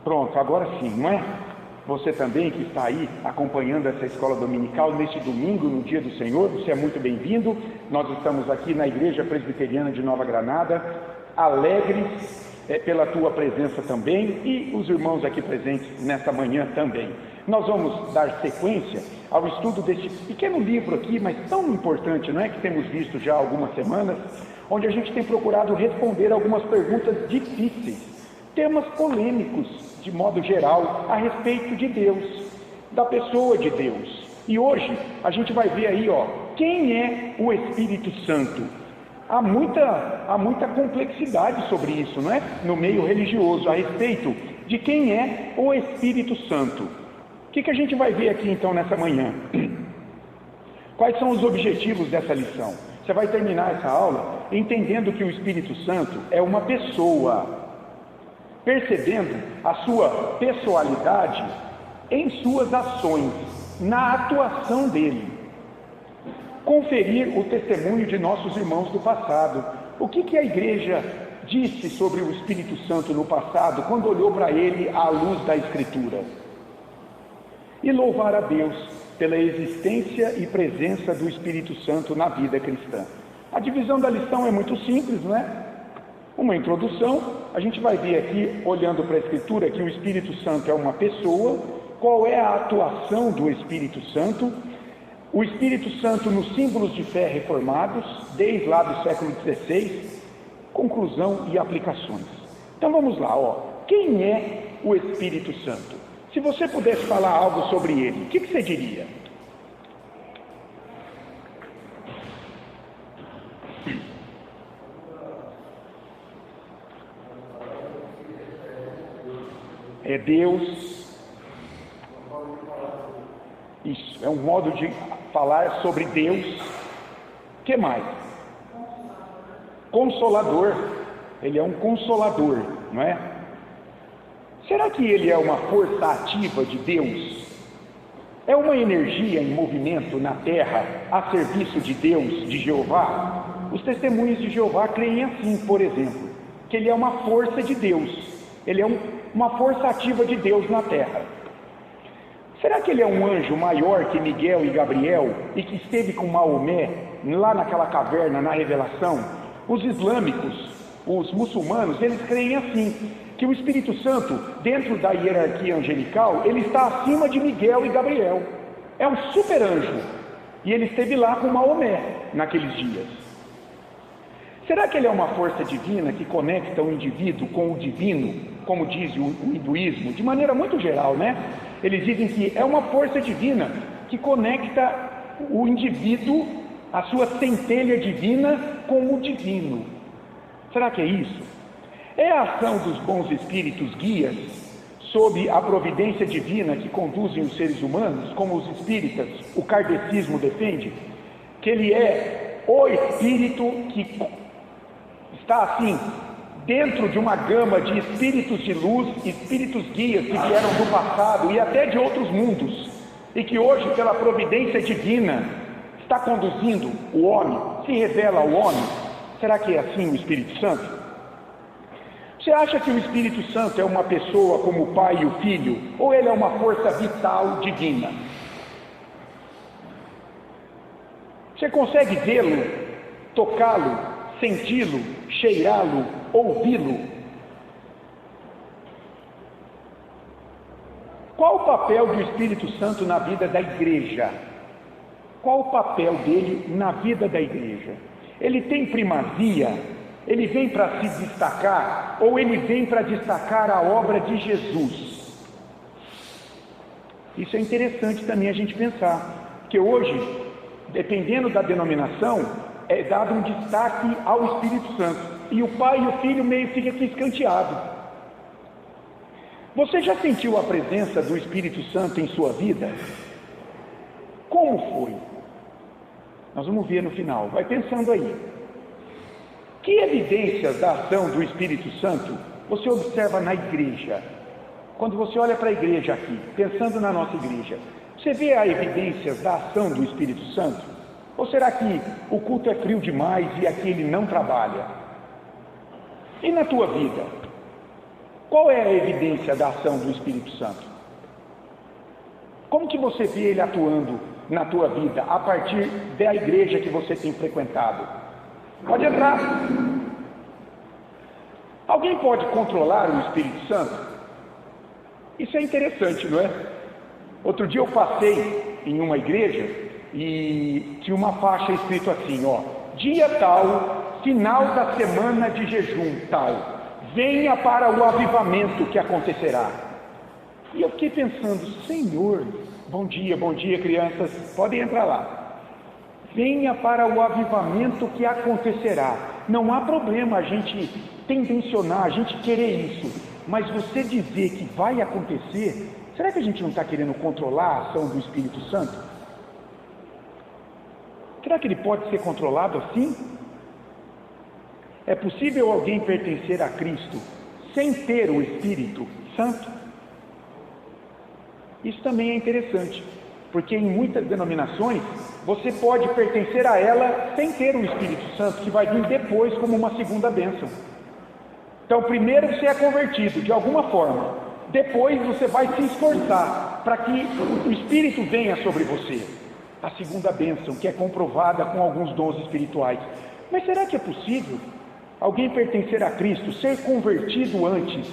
Pronto, agora sim, não é? Você também que está aí acompanhando essa escola dominical neste domingo, no dia do Senhor, você é muito bem-vindo. Nós estamos aqui na Igreja Presbiteriana de Nova Granada, alegres pela tua presença também, e os irmãos aqui presentes nesta manhã também. Nós vamos dar sequência ao estudo deste pequeno livro aqui, mas tão importante, não é? Que temos visto já há algumas semanas, onde a gente tem procurado responder algumas perguntas difíceis, temas polêmicos, de modo geral, a respeito de Deus, da pessoa de Deus. E hoje a gente vai ver aí, quem é o Espírito Santo? Há muita complexidade sobre isso, não é? No meio religioso, a respeito de quem é o Espírito Santo. O que a gente vai ver aqui então nessa manhã? Quais são os objetivos dessa lição? Você vai terminar essa aula entendendo que o Espírito Santo é uma pessoa, percebendo a sua pessoalidade em suas ações, na atuação dele. Conferir o testemunho de nossos irmãos do passado. O que a igreja disse sobre o Espírito Santo no passado, quando olhou para ele à luz da Escritura? E louvar a Deus pela existência e presença do Espírito Santo na vida cristã. A divisão da lição é muito simples, não é? Uma introdução, a gente vai ver aqui, olhando para a Escritura, que o Espírito Santo é uma pessoa. Qual é a atuação do Espírito Santo? O Espírito Santo nos símbolos de fé reformados, desde lá do século XVI, conclusão e aplicações. Então vamos lá, quem é o Espírito Santo? Se você pudesse falar algo sobre ele, o que você diria? É Deus. Isso, é um modo de falar sobre Deus. O que mais? Consolador. Ele é um consolador, não é? Será que ele é uma força ativa de Deus? É uma energia em movimento na terra a serviço de Deus, de Jeová? Os testemunhos de Jeová creem assim, por exemplo, que ele é uma força de Deus. Ele é uma força ativa de Deus na terra. Será que ele é um anjo maior que Miguel e Gabriel e que esteve com Maomé lá naquela caverna, na Revelação? Os islâmicos, os muçulmanos, eles creem assim, que o Espírito Santo, dentro da hierarquia angelical, ele está acima de Miguel e Gabriel. É um super anjo. E ele esteve lá com Maomé naqueles dias. Será que ele é uma força divina que conecta o indivíduo com o divino, como diz o hinduísmo, de maneira muito geral, né? Eles dizem que é uma força divina que conecta o indivíduo, a sua centelha divina, com o divino. Será que é isso? É a ação dos bons espíritos guias, sob a providência divina que conduzem os seres humanos, como os espíritas, o kardecismo defende, que ele é o espírito que está assim, dentro de uma gama de espíritos de luz, espíritos guias que vieram do passado e até de outros mundos, e que hoje, pela providência divina, está conduzindo o homem, se revela ao homem. Será que é assim o Espírito Santo? Você acha que o Espírito Santo é uma pessoa como o Pai e o Filho, ou ele é uma força vital divina? Você consegue vê-lo, tocá-lo, senti-lo, cheirá-lo, ouvi-lo? Qual o papel do Espírito Santo na vida da igreja? Qual o papel dele na vida da igreja? Ele tem primazia? Ele vem para se destacar? Ou ele vem para destacar a obra de Jesus? Isso é interessante também a gente pensar, porque hoje, dependendo da denominação, é dado um destaque ao Espírito Santo, e o Pai e o Filho meio fica aqui escanteado. Você já sentiu a presença do Espírito Santo em sua vida? Como foi? Nós vamos ver no final, vai pensando aí. Que evidências da ação do Espírito Santo você observa na igreja? Quando você olha para a igreja aqui, pensando na nossa igreja, você vê a evidências da ação do Espírito Santo? Ou será que o culto é frio demais e aqui ele não trabalha? E na tua vida? Qual é a evidência da ação do Espírito Santo? Como que você vê ele atuando na tua vida a partir da igreja que você tem frequentado? Pode entrar. Alguém pode controlar o Espírito Santo? Isso é interessante, não é? Outro dia eu passei em uma igreja e tinha uma faixa escrito assim, ó: dia tal, final da semana de jejum tal, venha para o avivamento que acontecerá. E eu fiquei pensando, Senhor, bom dia crianças, podem entrar lá. Venha para o avivamento que acontecerá. Não há problema a gente tendencionar, a gente querer isso, mas você dizer que vai acontecer, será que a gente não está querendo controlar a ação do Espírito Santo? Será que ele pode ser controlado assim? É possível alguém pertencer a Cristo sem ter o Espírito Santo? Isso também é interessante, porque em muitas denominações você pode pertencer a ela sem ter o Espírito Santo, que vai vir depois como uma segunda bênção. Então, primeiro você é convertido de alguma forma, depois você vai se esforçar para que o Espírito venha sobre você. A segunda bênção, que é comprovada com alguns dons espirituais. Mas será que é possível alguém pertencer a Cristo, ser convertido antes,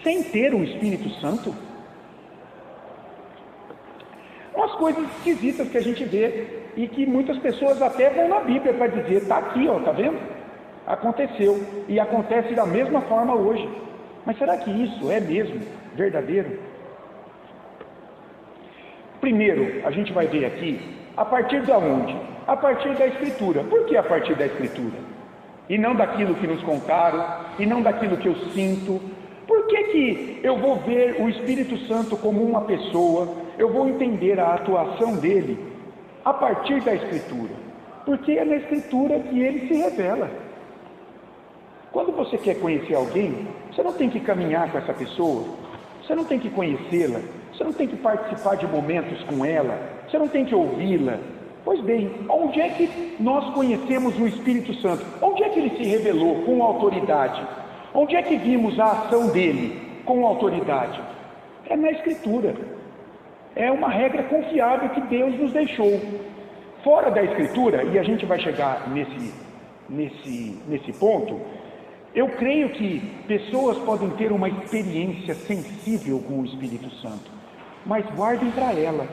sem ter o Espírito Santo? Umas coisas esquisitas que a gente vê e que muitas pessoas até vão na Bíblia para dizer, está aqui, ó, tá vendo? Aconteceu e acontece da mesma forma hoje. Mas será que isso é mesmo verdadeiro? Primeiro, a gente vai ver aqui, a partir de onde? A partir da Escritura. Por que a partir da Escritura? E não daquilo que nos contaram, e não daquilo que eu sinto. Por que eu vou ver o Espírito Santo como uma pessoa, eu vou entender a atuação dele a partir da Escritura? Porque é na Escritura que ele se revela. Quando você quer conhecer alguém, você não tem que caminhar com essa pessoa, você não tem que conhecê-la, você não tem que participar de momentos com ela, você não tem que ouvi-la. Pois bem, onde é que nós conhecemos o Espírito Santo? Onde é que ele se revelou com autoridade? Onde é que vimos a ação dele com autoridade? É na Escritura. É uma regra confiável que Deus nos deixou. Fora da Escritura, e a gente vai chegar nesse ponto, eu creio que pessoas podem ter uma experiência sensível com o Espírito Santo, mas guardem para ela.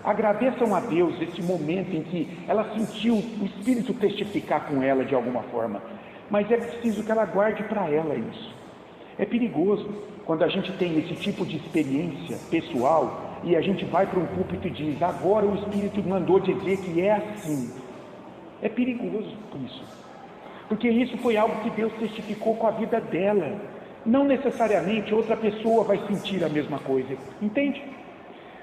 Agradeçam a Deus esse momento em que ela sentiu o Espírito testificar com ela de alguma forma, mas é preciso que ela guarde para ela isso. É perigoso quando a gente tem esse tipo de experiência pessoal e a gente vai para um púlpito e diz, agora o Espírito mandou dizer que é assim. É perigoso isso, porque isso foi algo que Deus testificou com a vida dela. Não necessariamente outra pessoa vai sentir a mesma coisa, entende?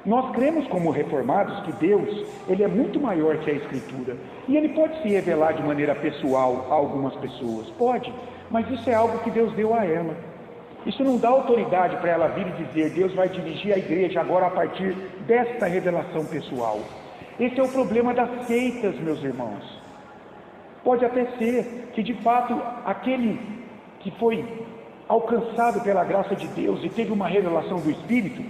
Nós cremos como reformados que Deus, ele é muito maior que a Escritura, e ele pode se revelar de maneira pessoal a algumas pessoas, pode, mas isso é algo que Deus deu a ela. Isso não dá autoridade para ela vir e dizer, Deus vai dirigir a igreja agora a partir desta revelação pessoal. Esse é o problema das seitas, meus irmãos. Pode até ser que de fato aquele que foi alcançado pela graça de Deus e teve uma revelação do Espírito,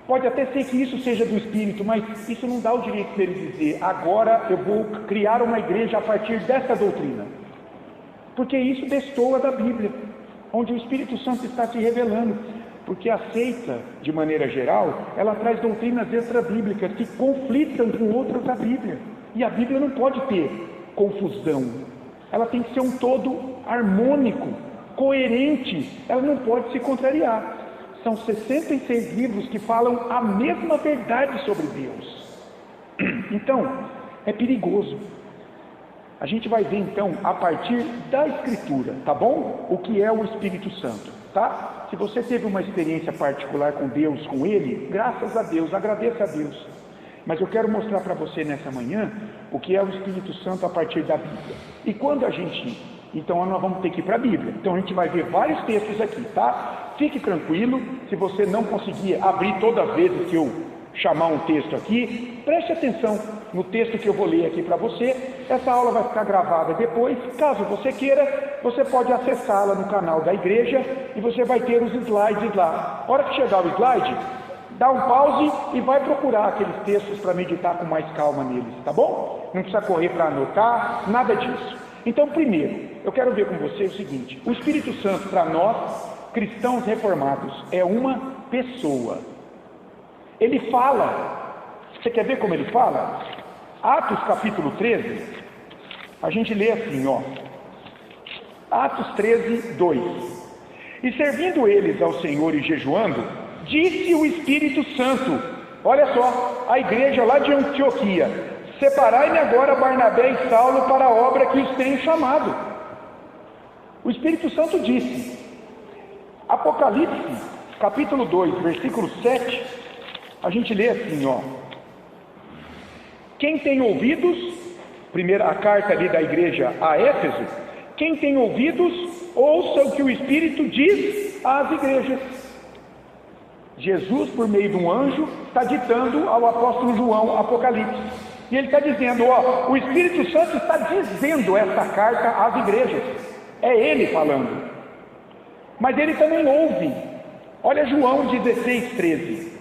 pode até ser que isso seja do Espírito, mas isso não dá o direito dele dizer, agora eu vou criar uma igreja a partir dessa doutrina, porque isso destoa da Bíblia, onde o Espírito Santo está se revelando, porque a seita, de maneira geral, ela traz doutrinas extra-bíblicas que conflitam com outras da Bíblia, e a Bíblia não pode ter confusão, ela tem que ser um todo harmônico, coerente, ela não pode se contrariar. São 66 livros que falam a mesma verdade sobre Deus. Então, é perigoso. A gente vai ver então a partir da Escritura, tá bom? O que é o Espírito Santo, tá? Se você teve uma experiência particular com Deus, com Ele, graças a Deus, agradeça a Deus. Mas eu quero mostrar para você nessa manhã o que é o Espírito Santo a partir da Bíblia. E quando a gente... Então nós vamos ter que ir para a Bíblia. Então a gente vai ver vários textos aqui, tá? Fique tranquilo, se você não conseguir abrir todas as vezes que eu chamar um texto aqui, preste atenção no texto que eu vou ler aqui para você. Essa aula vai ficar gravada depois. Caso você queira, você pode acessá-la no canal da igreja e você vai ter os slides lá. A hora que chegar o slide, dá um pause e vai procurar aqueles textos para meditar com mais calma neles, tá bom? Não precisa correr para anotar, nada disso. Então, primeiro, eu quero ver com você o seguinte: o Espírito Santo, para nós, cristãos reformados, é uma pessoa. Ele fala. Você quer ver como ele fala? Atos capítulo 13, a gente lê assim, ó. Atos 13, 2. E servindo eles ao Senhor e jejuando, disse o Espírito Santo, olha só, a igreja lá de Antioquia: separai-me agora Barnabé e Saulo para a obra que os tenho chamado. O Espírito Santo disse. Apocalipse, capítulo 2, versículo 7, a gente lê assim, ó. Quem tem ouvidos, primeira a carta ali da igreja a Éfeso, quem tem ouvidos, ouça o que o Espírito diz às igrejas. Jesus, por meio de um anjo, está ditando ao apóstolo João Apocalipse. E ele está dizendo, ó, o Espírito Santo está dizendo essa carta às igrejas. É ele falando. Mas ele também ouve. Olha João 16, 13.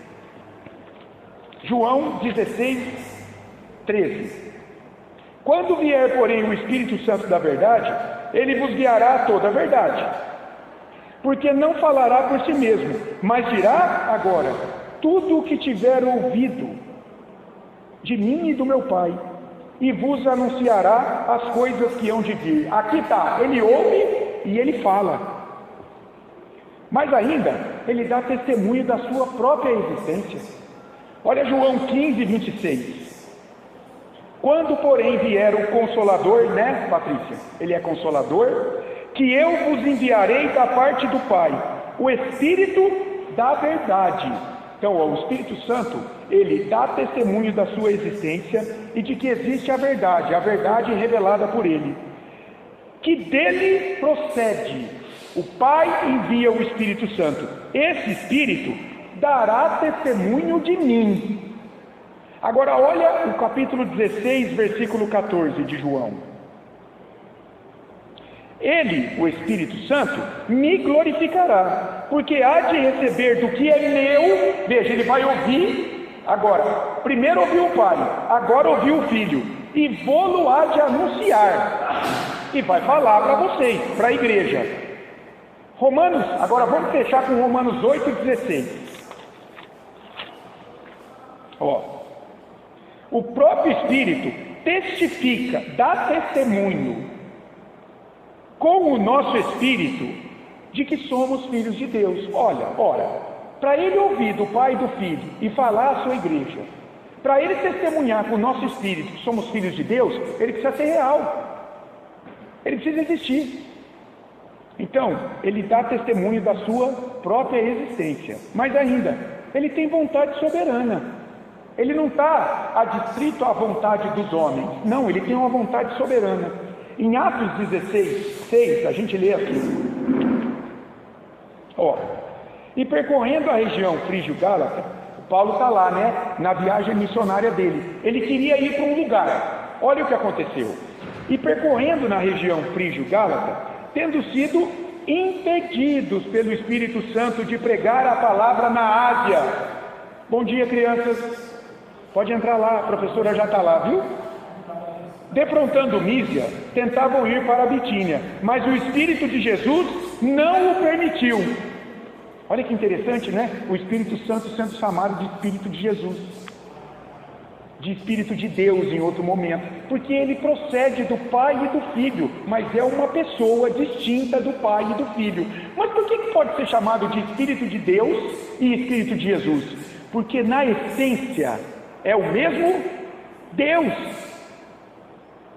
João 16, 13. Quando vier, porém, o Espírito Santo da verdade, ele vos guiará a toda a verdade. Porque não falará por si mesmo, mas dirá agora tudo o que tiver ouvido de mim e do meu Pai, e vos anunciará as coisas que hão de vir. Aqui está, ele ouve e ele fala. Mas ainda, ele dá testemunho da sua própria existência. Olha João 15, 26. Quando, porém, vier o Consolador, né, Patrícia? Ele é Consolador, que eu vos enviarei da parte do Pai, o Espírito da verdade. Então, ó, o Espírito Santo, ele dá testemunho da sua existência e de que existe a verdade revelada por ele, que dele procede. O Pai envia o Espírito Santo. Esse Espírito dará testemunho de mim. Agora olha o capítulo 16, versículo 14 de João. Ele, o Espírito Santo, me glorificará, porque há de receber do que é meu. Veja, ele vai ouvir agora. Primeiro ouviu o Pai, agora ouviu o Filho, e vou-lo há de anunciar. E vai falar para vocês, para a igreja. Romanos, agora vamos fechar com Romanos 8, 16. Ó, o próprio Espírito testifica, dá testemunho com o nosso Espírito de que somos filhos de Deus. Olha, para ele ouvir do Pai e do Filho e falar à sua igreja, para ele testemunhar com o nosso Espírito que somos filhos de Deus, ele precisa ser real, ele precisa existir. Então, ele dá testemunho da sua própria existência. Mas ainda, ele tem vontade soberana. Ele não está adstrito à vontade dos homens. Não, ele tem uma vontade soberana. Em Atos 16, 6, a gente lê assim. Ó, e percorrendo a região frígio-gálata, Paulo está lá, né? Na viagem missionária dele. Ele queria ir para um lugar. Olha o que aconteceu. E percorrendo na região frígio-gálata, tendo sido impedidos pelo Espírito Santo de pregar a palavra na Ásia. Bom dia, crianças. Pode entrar lá, a professora já está lá, viu? Defrontando Mísia, tentavam ir para a Bitínia, mas o Espírito de Jesus não o permitiu. Olha que interessante, né? O Espírito Santo sendo chamado de Espírito de Jesus, de Espírito de Deus em outro momento, porque ele procede do Pai e do Filho, mas é uma pessoa distinta do Pai e do Filho. Mas por que pode ser chamado de Espírito de Deus e Espírito de Jesus? Porque na essência é o mesmo Deus.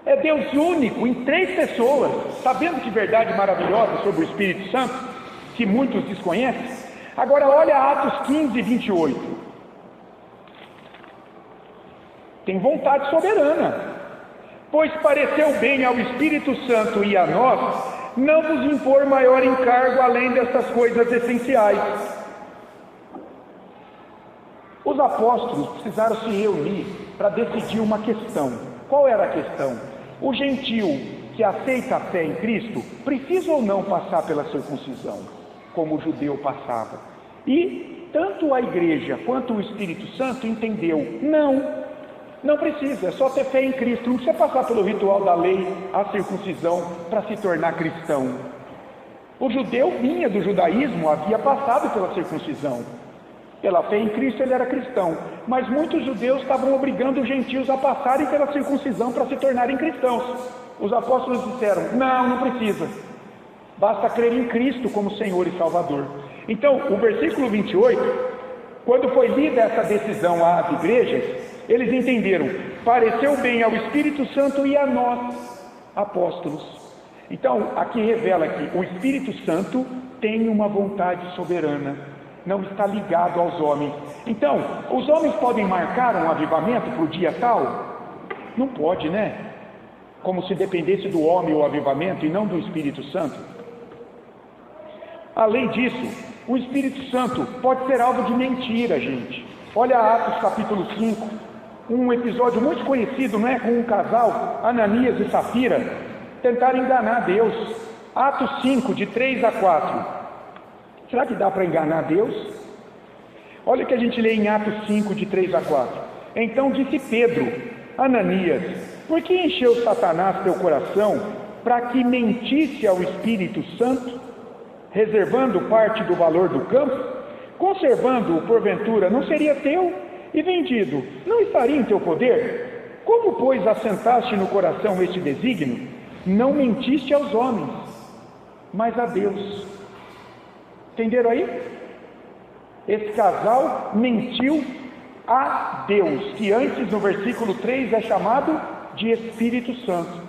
É Deus único, em três pessoas. Está vendo que verdade maravilhosa sobre o Espírito Santo, que muitos desconhecem? Agora olha Atos 15, 28. Tem vontade soberana. Pois pareceu bem ao Espírito Santo e a nós não vos impor maior encargo além dessas coisas essenciais. Os apóstolos precisaram se reunir para decidir uma questão. Qual era a questão? O gentil que aceita a fé em Cristo precisa ou não passar pela circuncisão, como o judeu passava? E tanto a igreja quanto o Espírito Santo entendeu: não precisa, é só ter fé em Cristo, não precisa passar pelo ritual da lei, a circuncisão, para se tornar cristão. O judeu vinha do judaísmo, havia passado pela circuncisão. Pela fé em Cristo ele era cristão, mas muitos judeus estavam obrigando os gentios a passarem pela circuncisão para se tornarem cristãos. Os apóstolos disseram: não precisa, basta crer em Cristo como Senhor e Salvador. Então, o versículo 28, quando foi lida essa decisão às igrejas, eles entenderam: pareceu bem ao Espírito Santo e a nós, apóstolos. Então, aqui revela que o Espírito Santo tem uma vontade soberana, não está ligado aos homens. Então, os homens podem marcar um avivamento para o dia tal? Não pode, né? Como se dependesse do homem o avivamento e não do Espírito Santo. Além disso, o Espírito Santo pode ser alvo de mentira, gente. Olha Atos capítulo 5, um episódio muito conhecido, não é? Com um casal, Ananias e Safira, tentaram enganar Deus. Atos 5, de 3 a 4. Será que dá para enganar Deus? Olha o que a gente lê em Atos 5, de 3 a 4. Então disse Pedro: Ananias, por que encheu Satanás teu coração para que mentisse ao Espírito Santo, reservando parte do valor do campo? Conservando-o porventura não seria teu, e vendido não estaria em teu poder? Como, pois, assentaste no coração este desígnio? Não mentiste aos homens, mas a Deus. Entenderam aí? Esse casal mentiu a Deus, que antes no versículo 3 é chamado de Espírito Santo.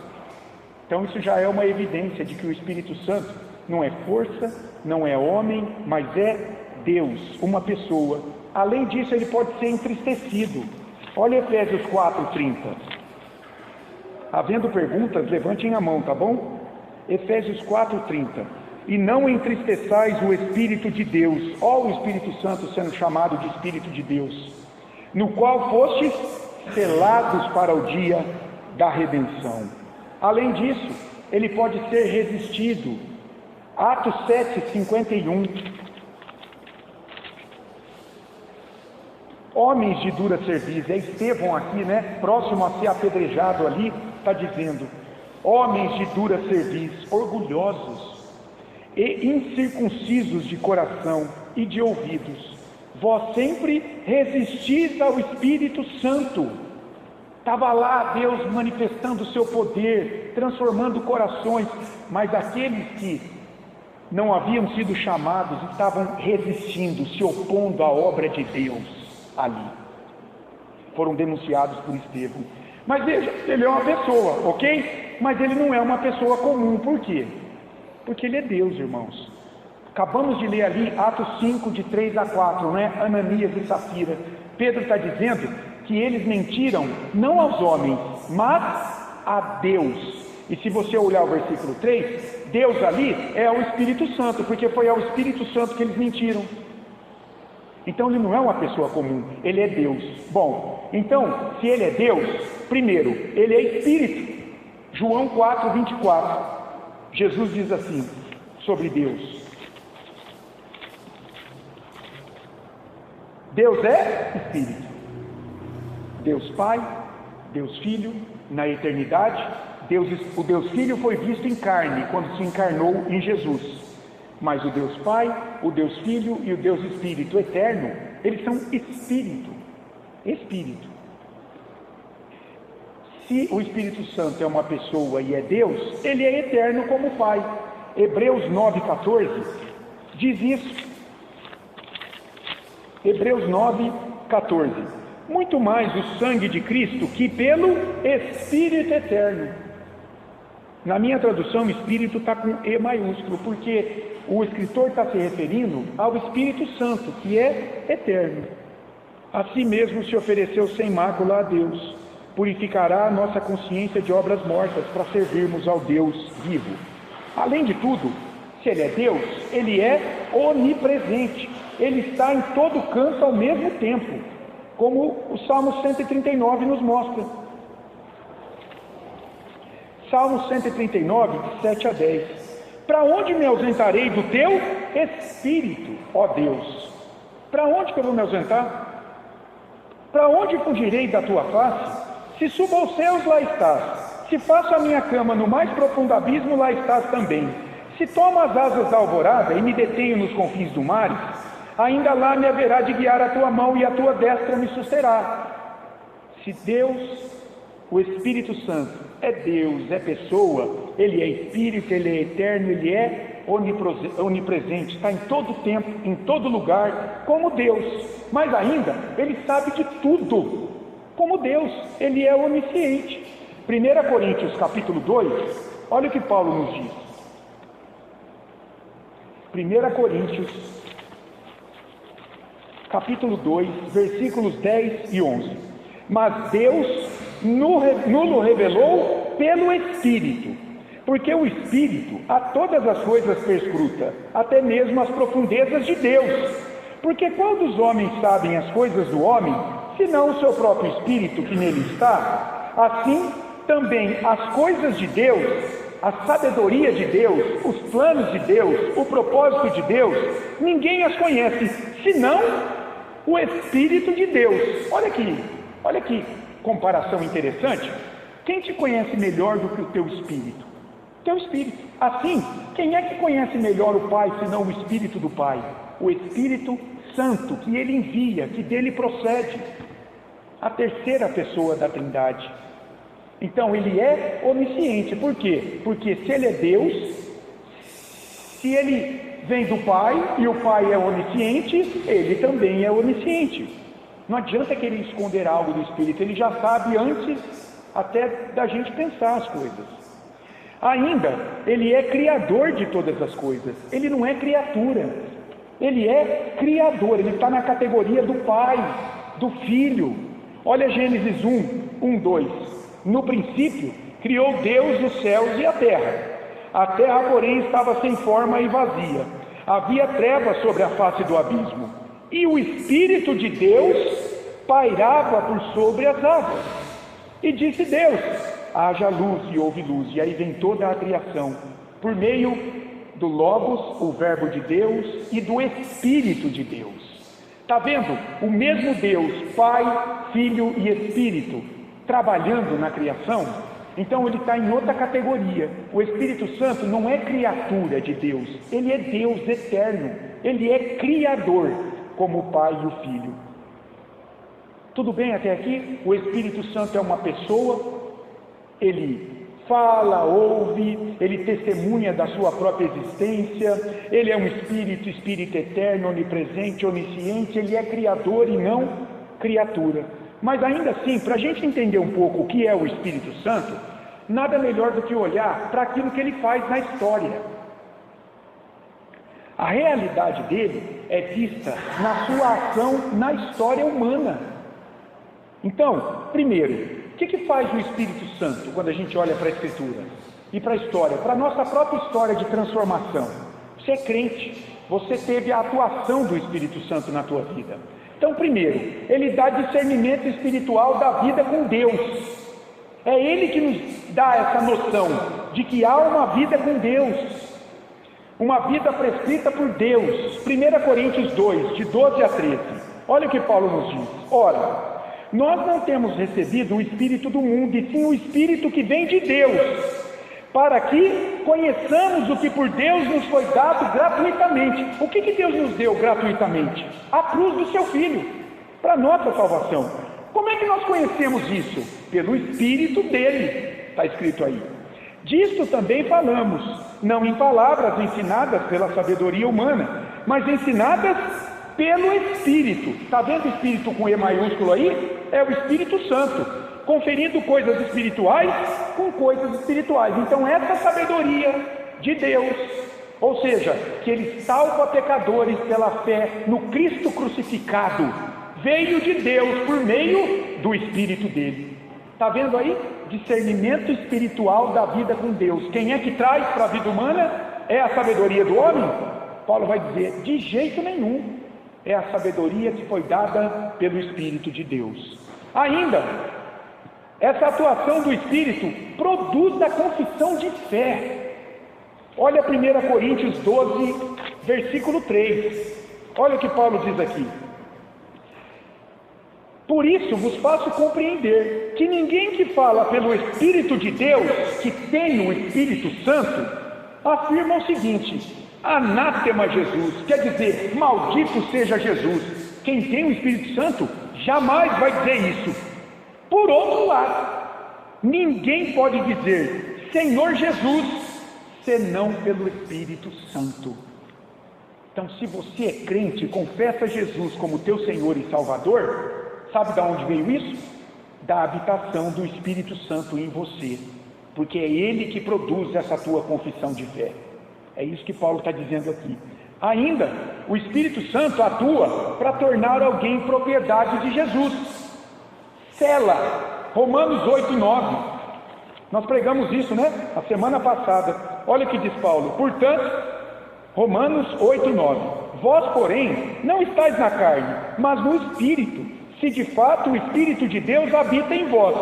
Então isso já é uma evidência de que o Espírito Santo não é força, não é homem, mas é Deus, uma pessoa. Além disso, ele pode ser entristecido. Olha Efésios 4:30. Havendo perguntas, levantem a mão, tá bom? Efésios 4:30. E não entristeçais o Espírito de Deus, ó, o Espírito Santo sendo chamado de Espírito de Deus, no qual fostes selados para o dia da redenção. Além disso, ele pode ser resistido. Atos 7:51. Homens de dura cerviz, é Estevão aqui, né? Próximo a ser apedrejado ali, está dizendo: homens de dura cerviz, orgulhosos e incircuncisos de coração e de ouvidos, vós sempre resistis ao Espírito Santo. Estava lá Deus manifestando o seu poder, transformando corações, mas aqueles que não haviam sido chamados estavam resistindo, se opondo à obra de Deus ali. Foram denunciados por Estevão. Mas veja, ele é uma pessoa, ok? Mas ele não é uma pessoa comum. Por quê? Porque ele é Deus, irmãos. Acabamos de ler ali Atos 5, de 3 a 4, né? Ananias e Safira. Pedro está dizendo que eles mentiram não aos homens, mas a Deus. E se você olhar o versículo 3, Deus ali é o Espírito Santo, porque foi ao Espírito Santo que eles mentiram. Então ele não é uma pessoa comum, ele é Deus. Bom, então, se ele é Deus, primeiro, ele é Espírito. João 4:24. Jesus diz assim sobre Deus: Deus é Espírito. Deus Pai, Deus Filho, na eternidade. O Deus Filho foi visto em carne, quando se encarnou em Jesus. Mas o Deus Pai, o Deus Filho e o Deus Espírito eterno, eles são Espírito. Espírito. Se o Espírito Santo é uma pessoa e é Deus, ele é eterno como Pai. Hebreus 9:14 diz isso. Hebreus 9:14. Muito mais o sangue de Cristo, que pelo Espírito eterno. Na minha tradução, Espírito está com E maiúsculo, porque o escritor está se referindo ao Espírito Santo, que é eterno. A si mesmo se ofereceu sem mácula a Deus, purificará a nossa consciência de obras mortas para servirmos ao Deus vivo. Além de tudo, se ele é Deus, ele é onipresente, ele está em todo canto ao mesmo tempo. como o Salmo 139 nos mostra. Salmo 139, de 7 a 10. Para onde me ausentarei do teu Espírito, ó Deus? Para onde que eu vou me ausentar? Para onde fugirei da tua face? Se subo aos céus, lá estás. Se faço a minha cama no mais profundo abismo, lá estás também. Se tomo as asas da alvorada e me detenho nos confins do mar, ainda lá me haverá de guiar a tua mão e a tua destra me susterá. Se Deus, o Espírito Santo, é Deus, é pessoa, Ele é Espírito, Ele é eterno, Ele é onipresente, está em todo tempo, em todo lugar, como Deus. Mas ainda, Ele sabe de tudo, como Deus, Ele é onisciente. 1 Coríntios capítulo 2, olha o que Paulo nos diz. 1 Coríntios capítulo 2, versículos 10 e 11. Mas Deus nos revelou pelo Espírito, porque o Espírito a todas as coisas perscruta, até mesmo as profundezas de Deus. Porque quando os homens sabem as coisas do homem, senão o seu próprio Espírito que nele está, assim também as coisas de Deus, a sabedoria de Deus, os planos de Deus, o propósito de Deus, ninguém as conhece, senão o Espírito de Deus. Olha que comparação interessante. Quem te conhece melhor do que o teu Espírito? Teu Espírito. Assim, quem é que conhece melhor o Pai, senão o Espírito do Pai? O Espírito Santo, que Ele envia, que dele procede, a terceira pessoa da Trindade. Então, Ele é onisciente. Por quê? Porque se Ele é Deus, se Ele vem do Pai, e o Pai é onisciente, Ele também é onisciente. Não adianta querer esconder algo do Espírito, Ele já sabe antes até da gente pensar as coisas. Ainda, Ele é criador de todas as coisas, Ele não é criatura, Ele é criador, Ele está na categoria do Pai, do Filho. Olha Gênesis 1, 2. No princípio, criou Deus os céus e a terra, porém, estava sem forma e vazia. Havia trevas sobre a face do abismo, e o Espírito de Deus pairava por sobre as águas. E disse Deus: haja luz, e houve luz. E aí vem toda a criação, por meio do Logos, o Verbo de Deus, e do Espírito de Deus. Está vendo? O mesmo Deus, Pai, Filho e Espírito, trabalhando na criação. Então ele está em outra categoria. O Espírito Santo não é criatura de Deus, ele é Deus eterno, ele é criador, como o Pai e o Filho. Tudo bem até aqui? O Espírito Santo é uma pessoa, ele fala, ouve, ele testemunha da sua própria existência, ele é um espírito eterno, onipresente, onisciente, ele é criador e não criatura. Mas ainda assim, para a gente entender um pouco o que é o Espírito Santo, nada melhor do que olhar para aquilo que ele faz na história. A realidade dele é vista na sua ação na história humana. Então, primeiro, o que faz o Espírito Santo quando a gente olha para a Escritura e para a história, para a nossa própria história de transformação? Você é crente, você teve a atuação do Espírito Santo na tua vida. Então, primeiro, ele dá discernimento espiritual da vida com Deus. É ele que nos dá essa noção de que há uma vida com Deus, uma vida prescrita por Deus. 1 Coríntios 2, de 12 a 13. Olha o que Paulo nos diz. Ora, nós não temos recebido o Espírito do mundo, e sim o Espírito que vem de Deus, para que conheçamos o que por Deus nos foi dado gratuitamente. O que Deus nos deu gratuitamente? A cruz do seu Filho, para nossa salvação. Como é que nós conhecemos isso? Pelo Espírito dele, está escrito aí. Disto também falamos, não em palavras ensinadas pela sabedoria humana, mas ensinadas pelo Espírito. Está vendo Espírito com E maiúsculo aí? É o Espírito Santo, conferindo coisas espirituais com coisas espirituais. Então essa sabedoria de Deus, ou seja, que Ele salva pecadores pela fé no Cristo crucificado, veio de Deus por meio do Espírito dele. Está vendo aí? Discernimento espiritual da vida com Deus. Quem é que traz para a vida humana? É a sabedoria do homem? Paulo vai dizer, de jeito nenhum. É a sabedoria que foi dada pelo Espírito de Deus. Ainda, essa atuação do Espírito produz a confissão de fé. Olha 1 Coríntios 12, versículo 3. Olha o que Paulo diz aqui. Por isso vos faço compreender que ninguém que fala pelo Espírito de Deus, que tem o Espírito Santo, afirma o seguinte: anátema Jesus, quer dizer, maldito seja Jesus. Quem tem o Espírito Santo jamais vai dizer isso. Por outro lado, ninguém pode dizer Senhor Jesus, senão pelo Espírito Santo. Então, se você é crente e confessa Jesus como teu Senhor e Salvador, sabe de onde veio isso? Da habitação do Espírito Santo em você, porque é Ele que produz essa tua confissão de fé. É isso que Paulo está dizendo aqui. Ainda, o Espírito Santo atua para tornar alguém propriedade de Jesus. Sela, Romanos 8, 9. Nós pregamos isso, né? A semana passada. Olha o que diz Paulo. Portanto, Romanos 8, 9. Vós, porém, não estáis na carne, mas no Espírito, se de fato o Espírito de Deus habita em vós.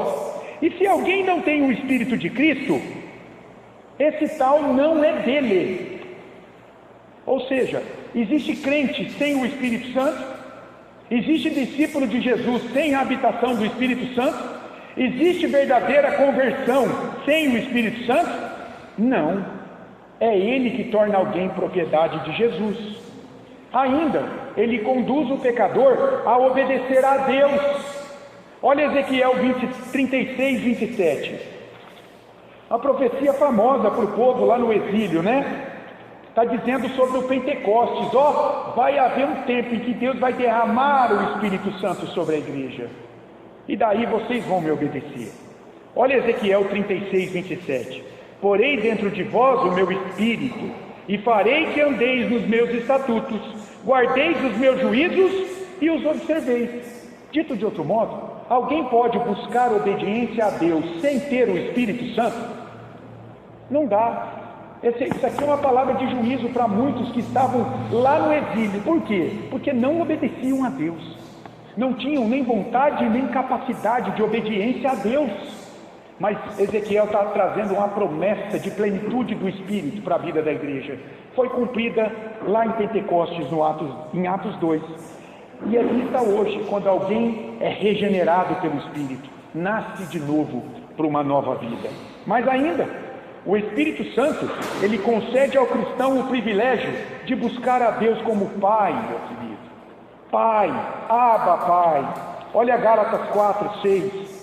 E se alguém não tem o Espírito de Cristo, esse tal não é dele. Ou seja, existe crente sem o Espírito Santo? Existe discípulo de Jesus sem a habitação do Espírito Santo? Existe verdadeira conversão sem o Espírito Santo? Não. É Ele que torna alguém propriedade de Jesus. Ainda, Ele conduz o pecador a obedecer a Deus. Olha Ezequiel 36, 27. A profecia famosa para o povo lá no exílio, né? Está dizendo sobre o Pentecostes. Vai haver um tempo em que Deus vai derramar o Espírito Santo sobre a igreja. E daí vocês vão me obedecer. Olha Ezequiel 36, 27. Porei dentro de vós o meu Espírito, e farei que andeis nos meus estatutos, guardeis os meus juízos e os observeis. Dito de outro modo, alguém pode buscar obediência a Deus sem ter o Espírito Santo? Não dá. Isso aqui é uma palavra de juízo para muitos que estavam lá no exílio. Por quê? Porque não obedeciam a Deus. Não tinham nem vontade nem capacidade de obediência a Deus. Mas Ezequiel está trazendo uma promessa de plenitude do Espírito para a vida da igreja. Foi cumprida lá em Pentecostes, em Atos 2. E é vista hoje, quando alguém é regenerado pelo Espírito, nasce de novo para uma nova vida. Mas ainda, o Espírito Santo, ele concede ao cristão o privilégio de buscar a Deus como Pai, meu querido. Pai, Abba, Pai. Olha Gálatas 4, 6.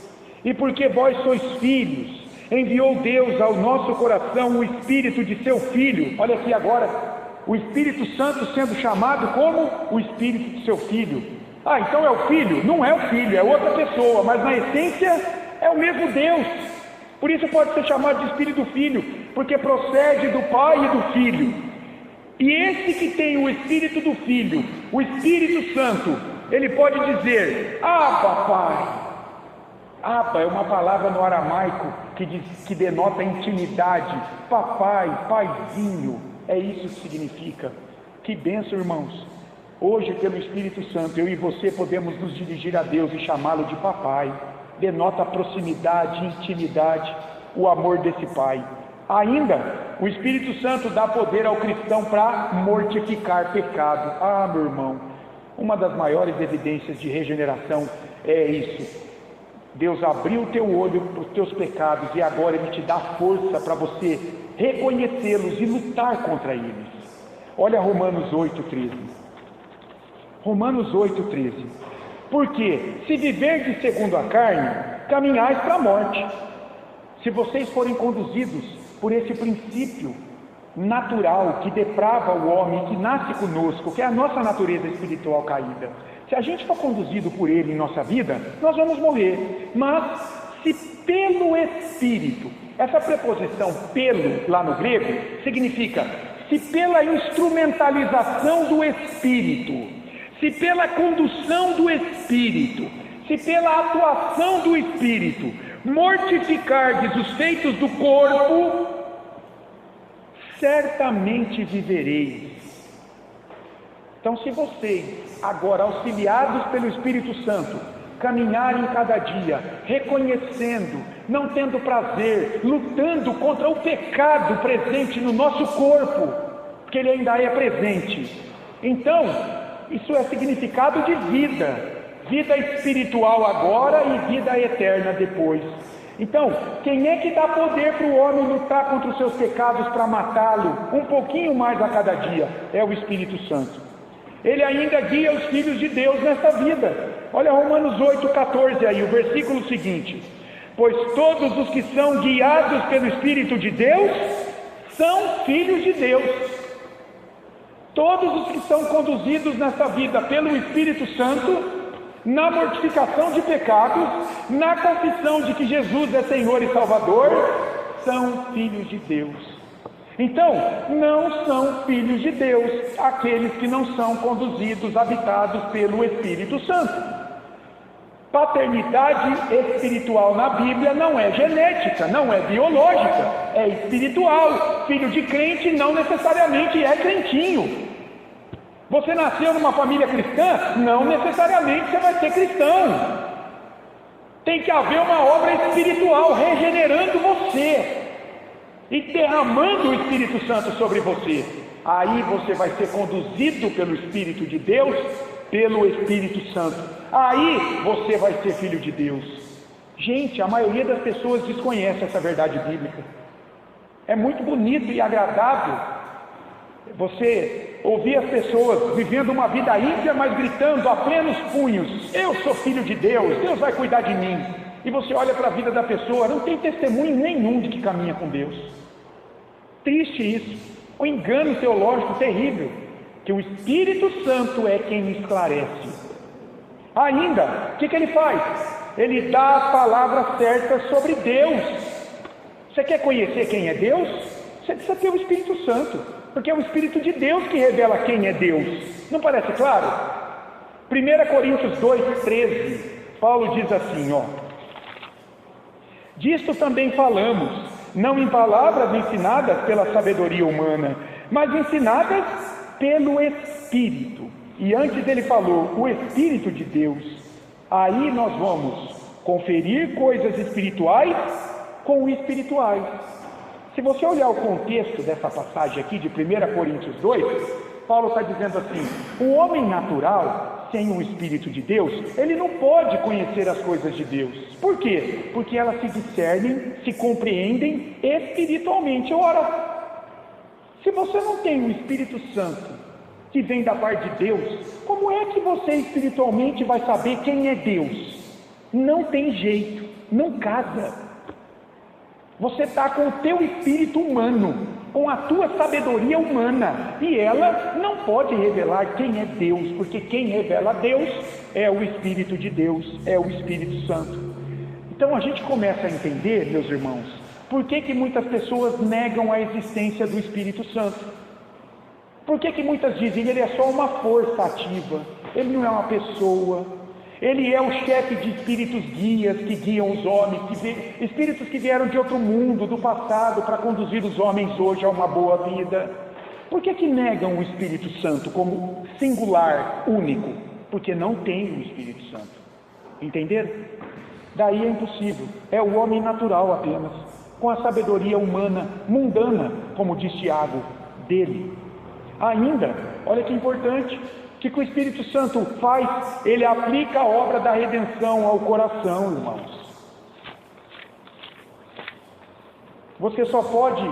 E porque vós sois filhos, enviou Deus ao nosso coração o Espírito de seu Filho. Olha aqui agora, o Espírito Santo sendo chamado como o Espírito de seu Filho. Então é o Filho? Não é o Filho, é outra pessoa, mas na essência é o mesmo Deus. Por isso pode ser chamado de Espírito do Filho, porque procede do Pai e do Filho. E esse que tem o Espírito do Filho, o Espírito Santo, ele pode dizer: Abba, Pai. Abba é uma palavra no aramaico que denota intimidade. Papai, paizinho, é isso que significa. Que bênção, irmãos. Hoje, pelo Espírito Santo, eu e você podemos nos dirigir a Deus e chamá-lo de papai. Denota proximidade, intimidade, o amor desse pai. Ainda, o Espírito Santo dá poder ao cristão para mortificar pecado. Meu irmão, uma das maiores evidências de regeneração é isso. Deus abriu o teu olho para os teus pecados e agora Ele te dá força para você reconhecê-los e lutar contra eles. Olha Romanos 8,13. Romanos 8,13. Porque se viverdes segundo a carne, caminhais para a morte. Se vocês forem conduzidos por esse princípio natural que deprava o homem, que nasce conosco, que é a nossa natureza espiritual caída, se a gente for conduzido por ele em nossa vida, nós vamos morrer. Mas se pelo Espírito, essa preposição pelo lá no grego significa se pela instrumentalização do Espírito, se pela condução do Espírito, se pela atuação do Espírito mortificardes os feitos do corpo, certamente vivereis. Então, se vocês, agora auxiliados pelo Espírito Santo, caminharem cada dia, reconhecendo, não tendo prazer, lutando contra o pecado presente no nosso corpo, porque ele ainda é presente, então, isso é significado de vida espiritual agora e vida eterna depois. Então, quem é que dá poder para o homem lutar contra os seus pecados para matá-lo um pouquinho mais a cada dia? É o Espírito Santo. Ele ainda guia os filhos de Deus nessa vida. Olha Romanos 8,14 aí, o versículo seguinte: pois todos os que são guiados pelo Espírito de Deus são filhos de Deus. Todos os que são conduzidos nessa vida pelo Espírito Santo, na mortificação de pecados, na confissão de que Jesus é Senhor e Salvador, são filhos de Deus. Então, não são filhos de Deus aqueles que não são conduzidos, habitados pelo Espírito Santo. Paternidade espiritual na Bíblia não é genética, não é biológica, é espiritual. Filho de crente não necessariamente é crentinho. Você nasceu numa família cristã, não necessariamente você vai ser cristão. Tem que haver uma obra espiritual regenerando você e derramando o Espírito Santo sobre você. Aí você vai ser conduzido pelo Espírito de Deus, pelo Espírito Santo. Aí você vai ser filho de Deus. Gente, a maioria das pessoas desconhece essa verdade bíblica. É muito bonito e agradável você ouvir as pessoas vivendo uma vida ímpia, mas gritando a plenos punhos: eu sou filho de Deus, Deus vai cuidar de mim. E você olha para a vida da pessoa, não tem testemunho nenhum de que caminha com Deus. Triste isso, um engano teológico terrível, que o Espírito Santo é quem esclarece. Ainda, o que ele faz? Ele dá as palavras certas sobre Deus. Você quer conhecer quem é Deus? Você precisa ter o Espírito Santo, porque é o Espírito de Deus que revela quem é Deus. Não parece claro? 1 Coríntios 2,13, Paulo diz assim, disto também falamos, não em palavras ensinadas pela sabedoria humana, mas ensinadas pelo Espírito. E antes ele falou, o Espírito de Deus. Aí nós vamos conferir coisas espirituais com espirituais. Se você olhar o contexto dessa passagem aqui de 1 Coríntios 2, Paulo está dizendo assim: o homem natural, sem o Espírito de Deus, ele não pode conhecer as coisas de Deus. Por quê? Porque elas se discernem, se compreendem espiritualmente. Ora, se você não tem o Espírito Santo, que vem da parte de Deus, como é que você espiritualmente vai saber quem é Deus? Não tem jeito, não casa. Você está com o teu espírito humano, com a tua sabedoria humana, e ela não pode revelar quem é Deus, porque quem revela Deus é o Espírito de Deus, é o Espírito Santo. Então a gente começa a entender, meus irmãos, por que muitas pessoas negam a existência do Espírito Santo. Por que muitas dizem, ele é só uma força ativa, ele não é uma pessoa. Ele é o chefe de espíritos guias que guiam os homens, espíritos que vieram de outro mundo, do passado, para conduzir os homens hoje a uma boa vida. Por que negam o Espírito Santo como singular, único? Porque não tem o Espírito Santo. Entenderam? Daí é impossível. É o homem natural apenas, com a sabedoria humana, mundana, como diz Tiago, dele. Ainda, olha que importante, que o Espírito Santo faz? Ele aplica a obra da redenção ao coração, irmãos. Você só pode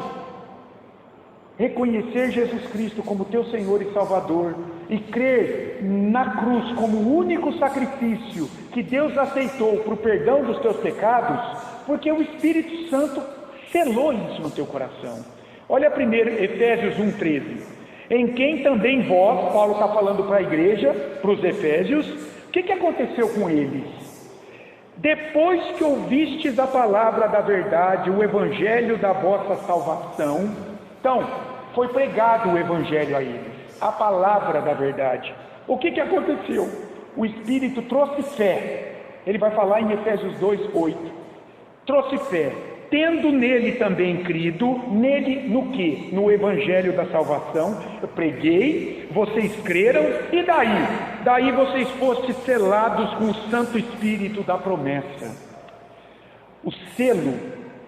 reconhecer Jesus Cristo como teu Senhor e Salvador e crer na cruz como o único sacrifício que Deus aceitou para o perdão dos teus pecados, porque o Espírito Santo selou isso no teu coração. Olha primeiro Efésios 1,13. Em quem também vós, Paulo está falando para a igreja, para os Efésios, o que aconteceu com eles? Depois que ouvistes a palavra da verdade, o evangelho da vossa salvação, então, foi pregado o evangelho a eles, a palavra da verdade. O que aconteceu? O Espírito trouxe fé. Ele vai falar em Efésios 2,8. Trouxe fé. tendo nele também crido, nele no quê? No Evangelho da salvação. Eu preguei, vocês creram, e daí? Daí vocês fossem selados com o Santo Espírito da promessa. O selo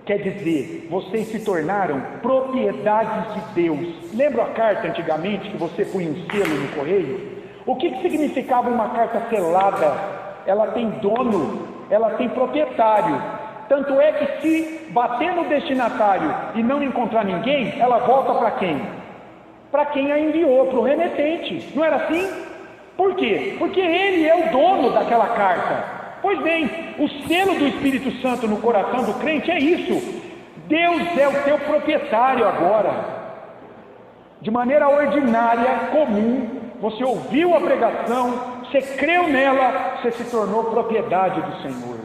quer dizer, vocês se tornaram propriedades de Deus. Lembra a carta antigamente que você punha um selo no correio? O que significava uma carta selada? Ela tem dono, ela tem proprietário. Tanto é que se bater no destinatário e não encontrar ninguém, ela volta para quem? Para quem a enviou, para o remetente. Não era assim? Por quê? Porque ele é o dono daquela carta. Pois bem, o selo do Espírito Santo no coração do crente é isso. Deus é o teu proprietário agora. De maneira ordinária, comum, você ouviu a pregação, você creu nela, você se tornou propriedade do Senhor.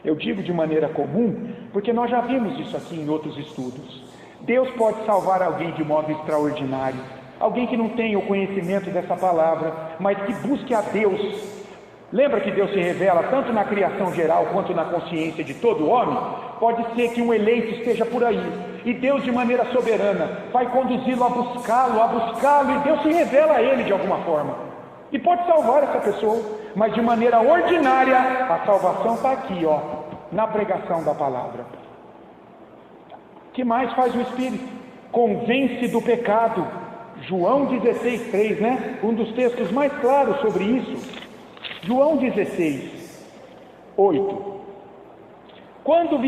Eu digo de maneira comum, porque nós já vimos isso aqui em outros estudos. Deus pode salvar alguém de modo extraordinário, alguém que não tem o conhecimento dessa palavra, mas que busque a Deus. Lembra que Deus se revela tanto na criação geral quanto na consciência de todo homem? Pode ser que um eleito esteja por aí, e Deus de maneira soberana vai conduzi-lo a buscá-lo, e Deus se revela a ele de alguma forma, e pode salvar essa pessoa, mas de maneira ordinária, a salvação está aqui, na pregação da palavra. O que mais faz o Espírito? Convence do pecado. João 16,3, né? Um dos textos mais claros sobre isso. João 16:8. Quando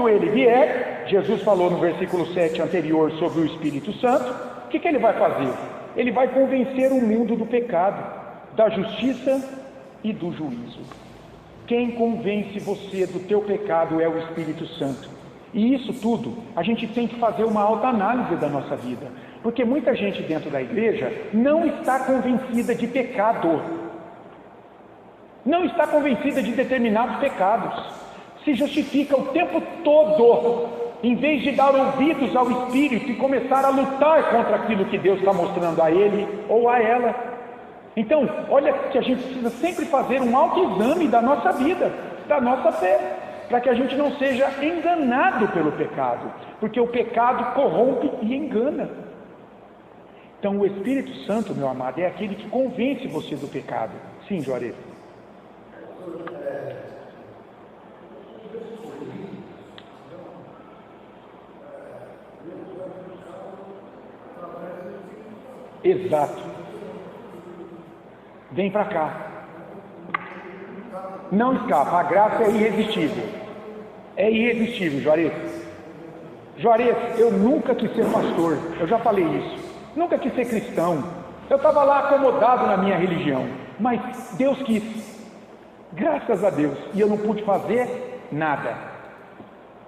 ele vier, Jesus falou no versículo 7 anterior sobre o Espírito Santo, o que ele vai fazer? Ele vai convencer o mundo do pecado, da justiça e do juízo. Quem convence você do teu pecado é o Espírito Santo. E isso tudo, a gente tem que fazer uma autoanálise da nossa vida, porque muita gente dentro da igreja não está convencida de pecado, não está convencida de determinados pecados, se justifica o tempo todo, em vez de dar ouvidos ao Espírito e começar a lutar contra aquilo que Deus está mostrando a ele ou a ela. Então, olha que a gente precisa sempre fazer um autoexame da nossa vida, da nossa fé, para que a gente não seja enganado pelo pecado, porque o pecado corrompe e engana. Então, o Espírito Santo, meu amado, é aquele que convence você do pecado. Sim, Juarez. Exato. Vem para cá. Não escapa, a graça é irresistível. É irresistível, Juarez. Juarez, eu nunca quis ser pastor, eu já falei isso. Nunca quis ser cristão. Eu estava lá acomodado na minha religião, mas Deus quis. Graças a Deus. E eu não pude fazer nada.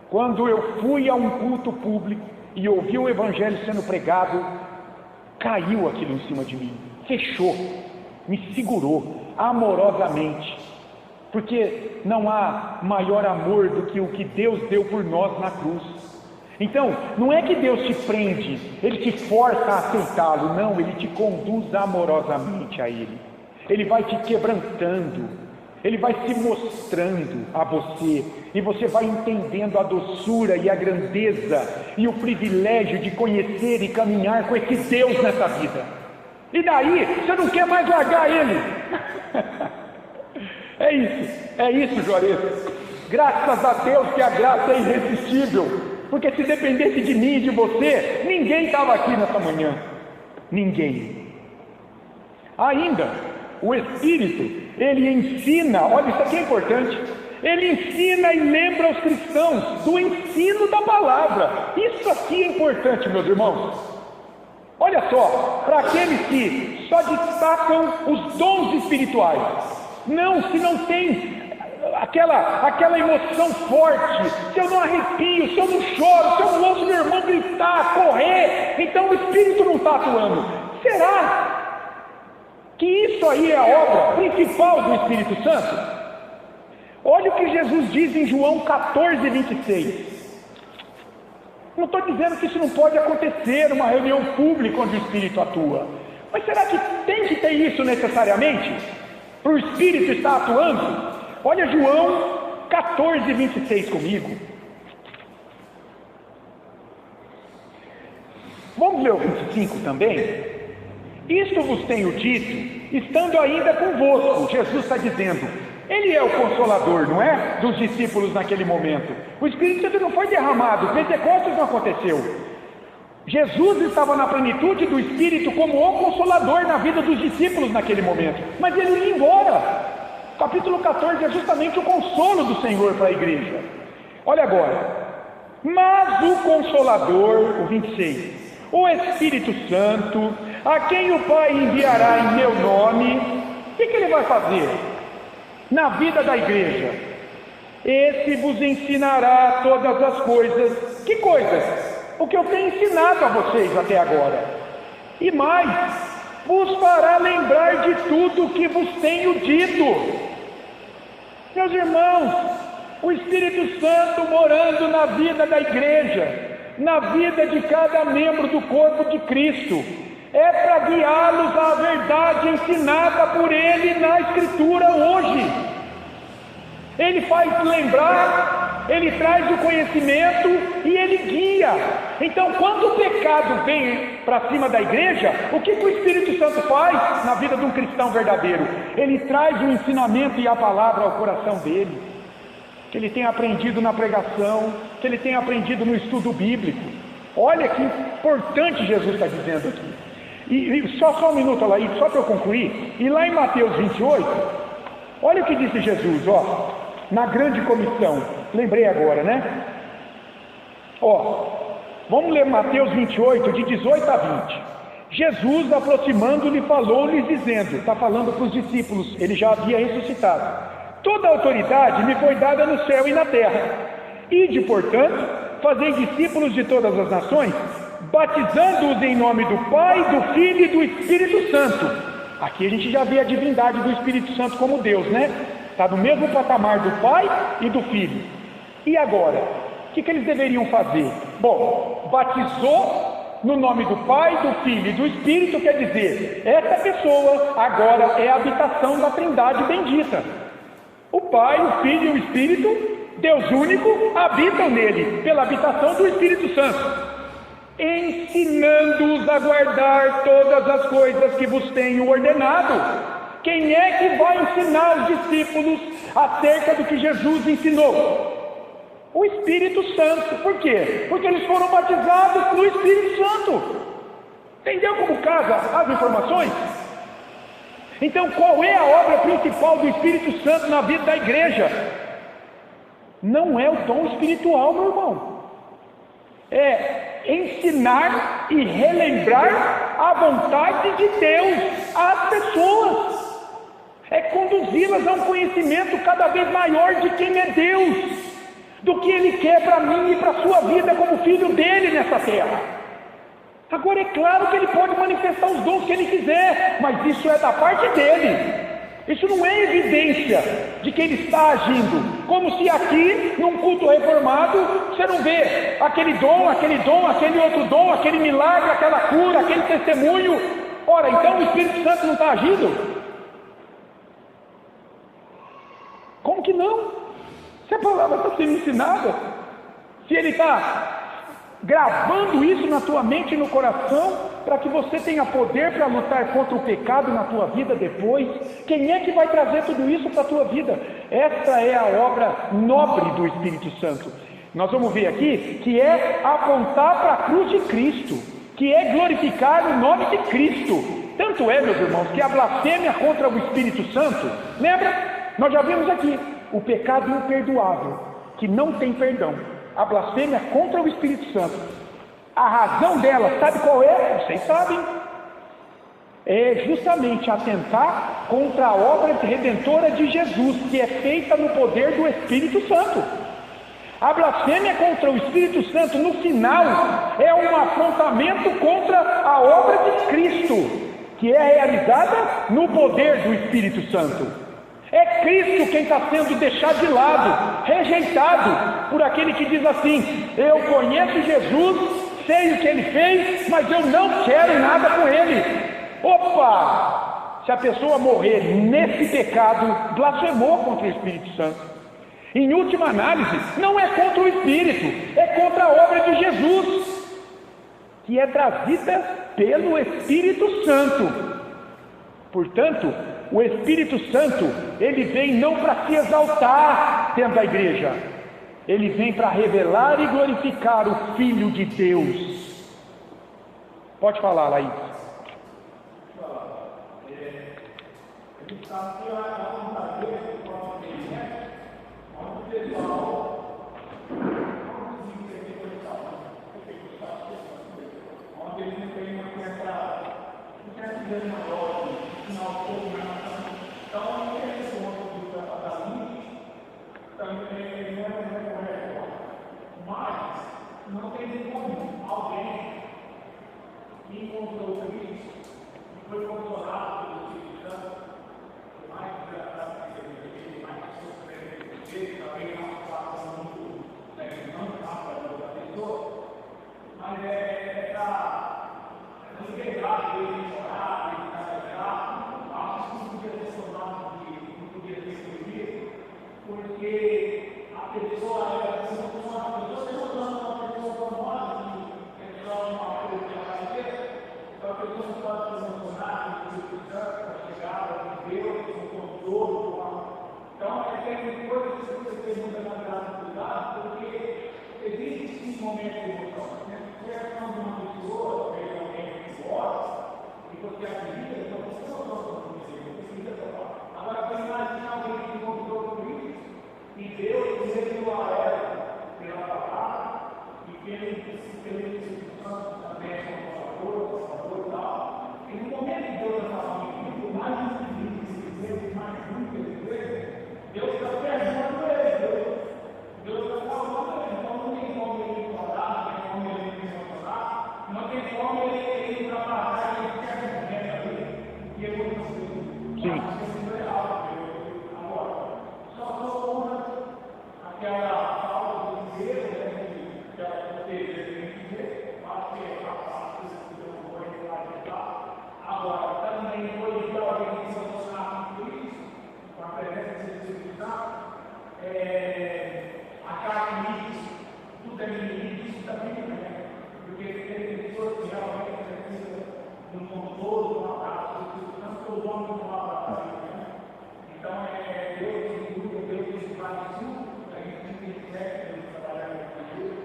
Quando eu fui a um culto público e ouvi o evangelho sendo pregado, caiu aquilo em cima de mim, fechou, me segurou amorosamente, porque não há maior amor do que o que Deus deu por nós na cruz. Então, não é que Deus te prende, Ele te força a aceitá-lo, não, Ele te conduz amorosamente a Ele, Ele vai te quebrantando, Ele vai se mostrando a você, e você vai entendendo a doçura e a grandeza e o privilégio de conhecer e caminhar com esse Deus nessa vida. E daí, você não quer mais largar Ele. É isso, Juarez. Graças a Deus que a graça é irresistível, porque se dependesse de mim e de você, ninguém estava aqui nessa manhã. Ninguém. Ainda, o Espírito, ele ensina, olha, isso aqui é importante, ele ensina e lembra os cristãos do ensino da palavra. Isso aqui é importante, meus irmãos. Olha só, para aqueles que só destacam os dons espirituais, não, se não tem aquela emoção forte, se eu não arrepio, se eu não choro, se eu não ouço meu irmão gritar, correr, então o Espírito não está atuando. Será que isso aí é a obra principal do Espírito Santo? Olha o que Jesus diz em João 14:26. Não estou dizendo que isso não pode acontecer numa reunião pública onde o Espírito atua, mas será que tem que ter isso necessariamente para o Espírito estar atuando? Olha João 14:26 comigo. Vamos ler o 25 também? Isto vos tenho dito, estando ainda convosco. Jesus está dizendo, Ele é o Consolador, não é? Dos discípulos naquele momento. O Espírito Santo não foi derramado, Pentecostes não aconteceu. Jesus estava na plenitude do Espírito como o Consolador na vida dos discípulos naquele momento. Mas Ele ia embora. Capítulo 14 é justamente o consolo do Senhor para a igreja. Olha agora. Mas o Consolador, o 26, o Espírito Santo, a quem o Pai enviará em meu nome, o que Ele vai fazer na vida da igreja? Esse vos ensinará todas as coisas. Que coisas? O que eu tenho ensinado a vocês até agora. E mais, vos fará lembrar de tudo o que vos tenho dito. Meus irmãos, o Espírito Santo morando na vida da igreja, na vida de cada membro do corpo de Cristo, é para guiá-los à verdade ensinada por Ele na Escritura hoje. Ele faz lembrar, Ele traz o conhecimento e Ele guia. Então, quando o pecado vem para cima da igreja, o que o Espírito Santo faz na vida de um cristão verdadeiro? Ele traz o ensinamento e a palavra ao coração dele, que ele tem aprendido na pregação, que ele tem aprendido no estudo bíblico. Olha que importante Jesus está dizendo aqui. E só um minuto lá, só para eu concluir. E lá em Mateus 28, olha o que disse Jesus, ó, na grande comissão. Lembrei agora, né? Ó, vamos ler Mateus 28, de 18 a 20. Jesus, aproximando-lhe, falou-lhes dizendo, está falando para os discípulos, ele já havia ressuscitado: toda a autoridade me foi dada no céu e na terra. Ide, portanto, fazei discípulos de todas as nações, batizando-os em nome do Pai, do Filho e do Espírito Santo. Aqui a gente já vê a divindade do Espírito Santo como Deus, né? Está no mesmo patamar do Pai e do Filho. E agora, o que eles deveriam fazer? Bom, batizou no nome do Pai, do Filho e do Espírito, quer dizer, essa pessoa agora é a habitação da Trindade bendita. O Pai, o Filho e o Espírito, Deus único, habitam nele, pela habitação do Espírito Santo, ensinando-os a guardar todas as coisas que vos tenho ordenado. Quem é que vai ensinar os discípulos acerca do que Jesus ensinou? O Espírito Santo. Por quê? Porque eles foram batizados no Espírito Santo. Entendeu como casa as informações? Então, qual é a obra principal do Espírito Santo na vida da igreja? Não é o dom espiritual, meu irmão. É ensinar e relembrar a vontade de Deus às pessoas. É conduzi-las a um conhecimento cada vez maior de quem é Deus, do que Ele quer para mim e para a sua vida como filho dele nessa terra. Agora é claro que Ele pode manifestar os dons que Ele quiser, mas isso é da parte dele. Isso não é evidência de que Ele está agindo, como se aqui, num culto reformado, você não vê aquele dom, aquele outro dom, aquele milagre, aquela cura, aquele testemunho. Ora, então o Espírito Santo não está agindo? Como que não? Se a palavra está sendo ensinada, se Ele está gravando isso na tua mente e no coração, para que você tenha poder para lutar contra o pecado na tua vida depois, quem é que vai trazer tudo isso para a tua vida? Essa é a obra nobre do Espírito Santo. Nós vamos ver aqui que é apontar para a cruz de Cristo, que é glorificar o nome de Cristo. Tanto é, meus irmãos, que a blasfêmia contra o Espírito Santo, lembra? Nós já vimos aqui, o pecado imperdoável, que não tem perdão. A blasfêmia contra o Espírito Santo. A razão dela, sabe qual é? Vocês sabem. É justamente atentar contra a obra redentora de Jesus, que é feita no poder do Espírito Santo. A blasfêmia contra o Espírito Santo, no final, é um afrontamento contra a obra de Cristo, que é realizada no poder do Espírito Santo. É Cristo quem está sendo deixado de lado, rejeitado por aquele que diz assim: eu conheço Jesus, sei o que Ele fez, mas eu não quero nada com Ele. Opa! Se a pessoa morrer nesse pecado, blasfemou contra o Espírito Santo. Em última análise, não é contra o Espírito, é contra a obra de Jesus. que é trazida pelo Espírito Santo. Portanto, o Espírito Santo, ele vem não para se exaltar dentro da igreja, ele vem para revelar e glorificar o Filho de Deus. Pode falar, Laís. Mas não tem como alguém que encontrou Cristo e foi consolado pelo Espírito Santo, mais tratado de mais sofrer, também é uma situação muito não fácil da pessoa, mas é essa liberdade de orar, de navegar, acho que não podia ser somado, não podia ser escolhido, porque a pessoa era assim, uma pessoa famosa, que é só uma coisa que ela faz, então a pessoa não pode se emocionar, com o Espírito Santo, para chegar a Deus, com controle, então tem coisas que você tem muita cuidado, porque existe sim momentos de emoção, se é questão de uma pessoa, ou alguém que gosta, e você acredita, então você não gosta de você precisa falar. Agora, você imagina alguém que encontrou com isso, e Deus revelou a ela pela palavra, e pelo Espírito Santo também é consolador e tal. E no momento que Deus está falando, por mais difícil, mais muitas vezes, Deus está perdoando ele, Deus está salvando ele. Então não tem como ele falar, não tem como ele se emocionar, não tem como ele ultrapassar esse momento ali, porque é muito Sim. Agora, só uma aquela falta de Deus, que ela teve que dizer, para ter a parte que eu vou entrar. Agora, também foi de alguém que se emocionar com Cristo, com a presença do Espírito Santo, a carne, tudo é limite, isso também, né? Porque tem pessoas que realmente precisam de um controle, de um abraço do Espírito Santo, que os homens não abraçam, né? Então, Deus que cuida, Deus que faz tudo, a gente tem que ser trabalhar com Deus.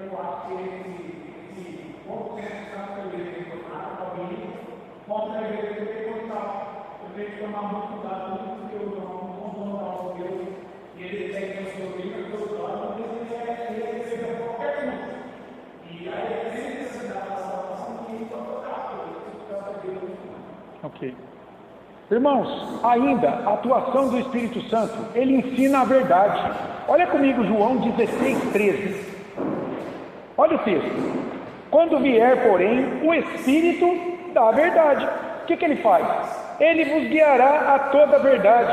Eu acho que esse bom senso da igreja, para mim, contra a igreja pentecostal. Eu tenho que tomar muito cuidado com isso, porque eu não vou dar o Deus, e ele tem que ser o Deus, que eu falo, mas ele recebe qualquer coisa. E aí, a necessidade da salvação que está tocada, por isso que Ok. Irmãos, ainda a atuação do Espírito Santo, ele ensina a verdade. Olha comigo João 16:13. Olha o texto. Quando vier, porém, o Espírito da verdade, o que ele faz? Ele vos guiará a toda a verdade,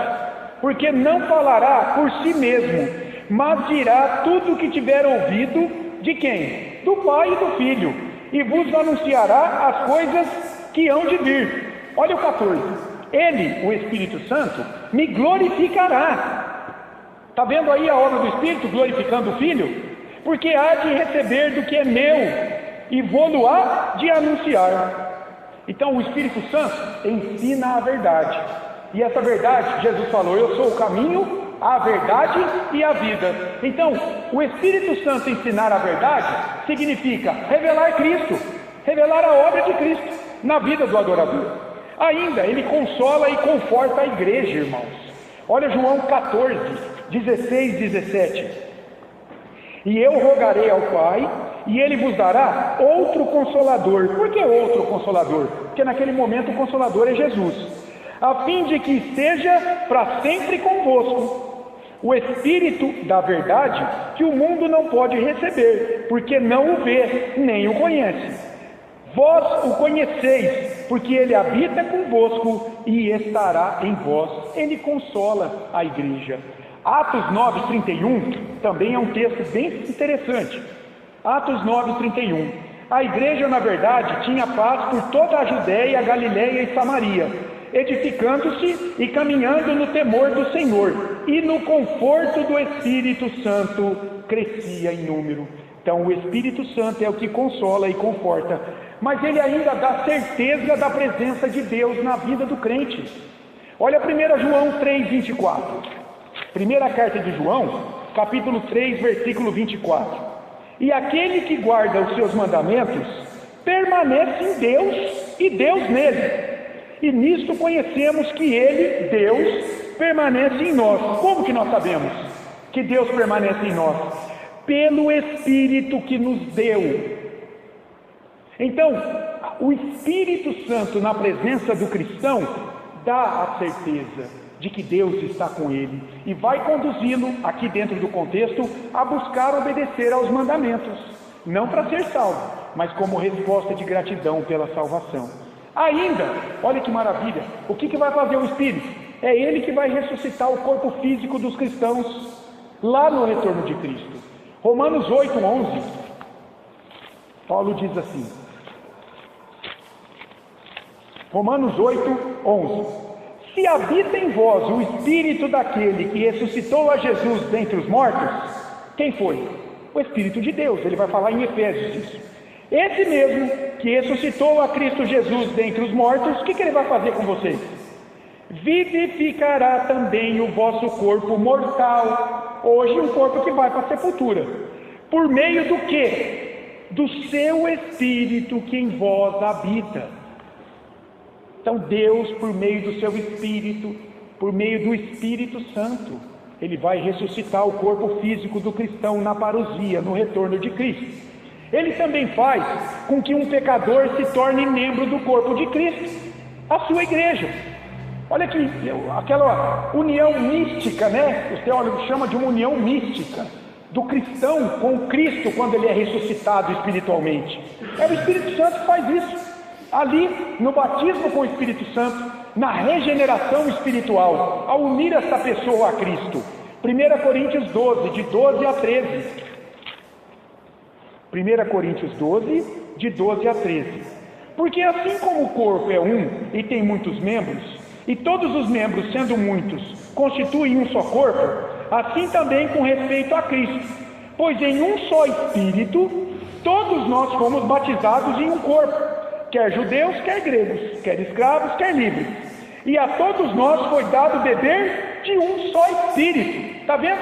porque não falará por si mesmo, mas dirá tudo o que tiver ouvido de quem? Do Pai e do Filho, e vos anunciará as coisas que hão de vir. Olha o 14. Ele, o Espírito Santo, me glorificará. Está vendo aí a obra do Espírito glorificando o Filho? Porque há de receber do que é meu e vou-lo-á de anunciar. Então o Espírito Santo ensina a verdade. E essa verdade, Jesus falou, eu sou o caminho, a verdade e a vida. Então, o Espírito Santo ensinar a verdade significa revelar Cristo, revelar a obra de Cristo na vida do adorador. Ainda, ele consola e conforta a igreja, irmãos. Olha João 14, 16, 17. E eu rogarei ao Pai, e ele vos dará outro Consolador. Por que outro Consolador? Porque naquele momento o Consolador é Jesus. A fim de que esteja para sempre convosco. O Espírito da verdade, que o mundo não pode receber, porque não o vê, nem o conhece. Vós o conheceis, porque ele habita convosco e estará em vós. Ele consola a igreja. Atos 9:31 também é um texto bem interessante. Atos 9:31. A igreja, na verdade, tinha paz por toda a Judéia, Galiléia e Samaria, edificando-se e caminhando no temor do Senhor, e no conforto do Espírito Santo crescia em número. Então o Espírito Santo é o que consola e conforta, mas ele ainda dá certeza da presença de Deus na vida do crente. Olha 1 João 3,24. Primeira carta de João, capítulo 3, versículo 24. E aquele que guarda os seus mandamentos, permanece em Deus e Deus nele. E nisto conhecemos que ele, Deus, permanece em nós. Como que nós sabemos que Deus permanece em nós? Pelo Espírito que nos deu. Então, o Espírito Santo na presença do cristão dá a certeza de que Deus está com ele e vai conduzi-lo, aqui dentro do contexto, a buscar obedecer aos mandamentos, não para ser salvo, mas como resposta de gratidão pela salvação. Ainda, olha que maravilha, o que vai fazer o Espírito? É ele que vai ressuscitar o corpo físico dos cristãos lá no retorno de Cristo. Romanos 8:11, Paulo diz assim, Romanos 8:11: se habita em vós o Espírito daquele que ressuscitou a Jesus dentre os mortos, quem foi? O Espírito de Deus. Ele vai falar em Efésios isso. Esse mesmo que ressuscitou a Cristo Jesus dentre os mortos, o que ele vai fazer com vocês? Vivificará também o vosso corpo mortal, hoje um corpo que vai para a sepultura, por meio do quê? Do seu Espírito que em vós habita. Então Deus, por meio do seu Espírito, por meio do Espírito Santo, ele vai ressuscitar o corpo físico do cristão na parousia, no retorno de Cristo. Ele também faz com que um pecador se torne membro do corpo de Cristo, a sua igreja. Olha aqui, aquela união mística, né? Os teólogos chamam de uma união mística do cristão com Cristo quando ele é ressuscitado espiritualmente. É o Espírito Santo que faz isso. Ali, no batismo com o Espírito Santo, na regeneração espiritual, ao unir essa pessoa a Cristo. 1 Coríntios 12, de 12 a 13. 1 Coríntios 12, de 12 a 13. Porque assim como o corpo é um e tem muitos membros, e todos os membros, sendo muitos, constituem um só corpo, assim também com respeito a Cristo. Pois em um só Espírito, todos nós fomos batizados em um corpo, quer judeus, quer gregos, quer escravos, quer livres. E a todos nós foi dado beber de um só Espírito. Está vendo?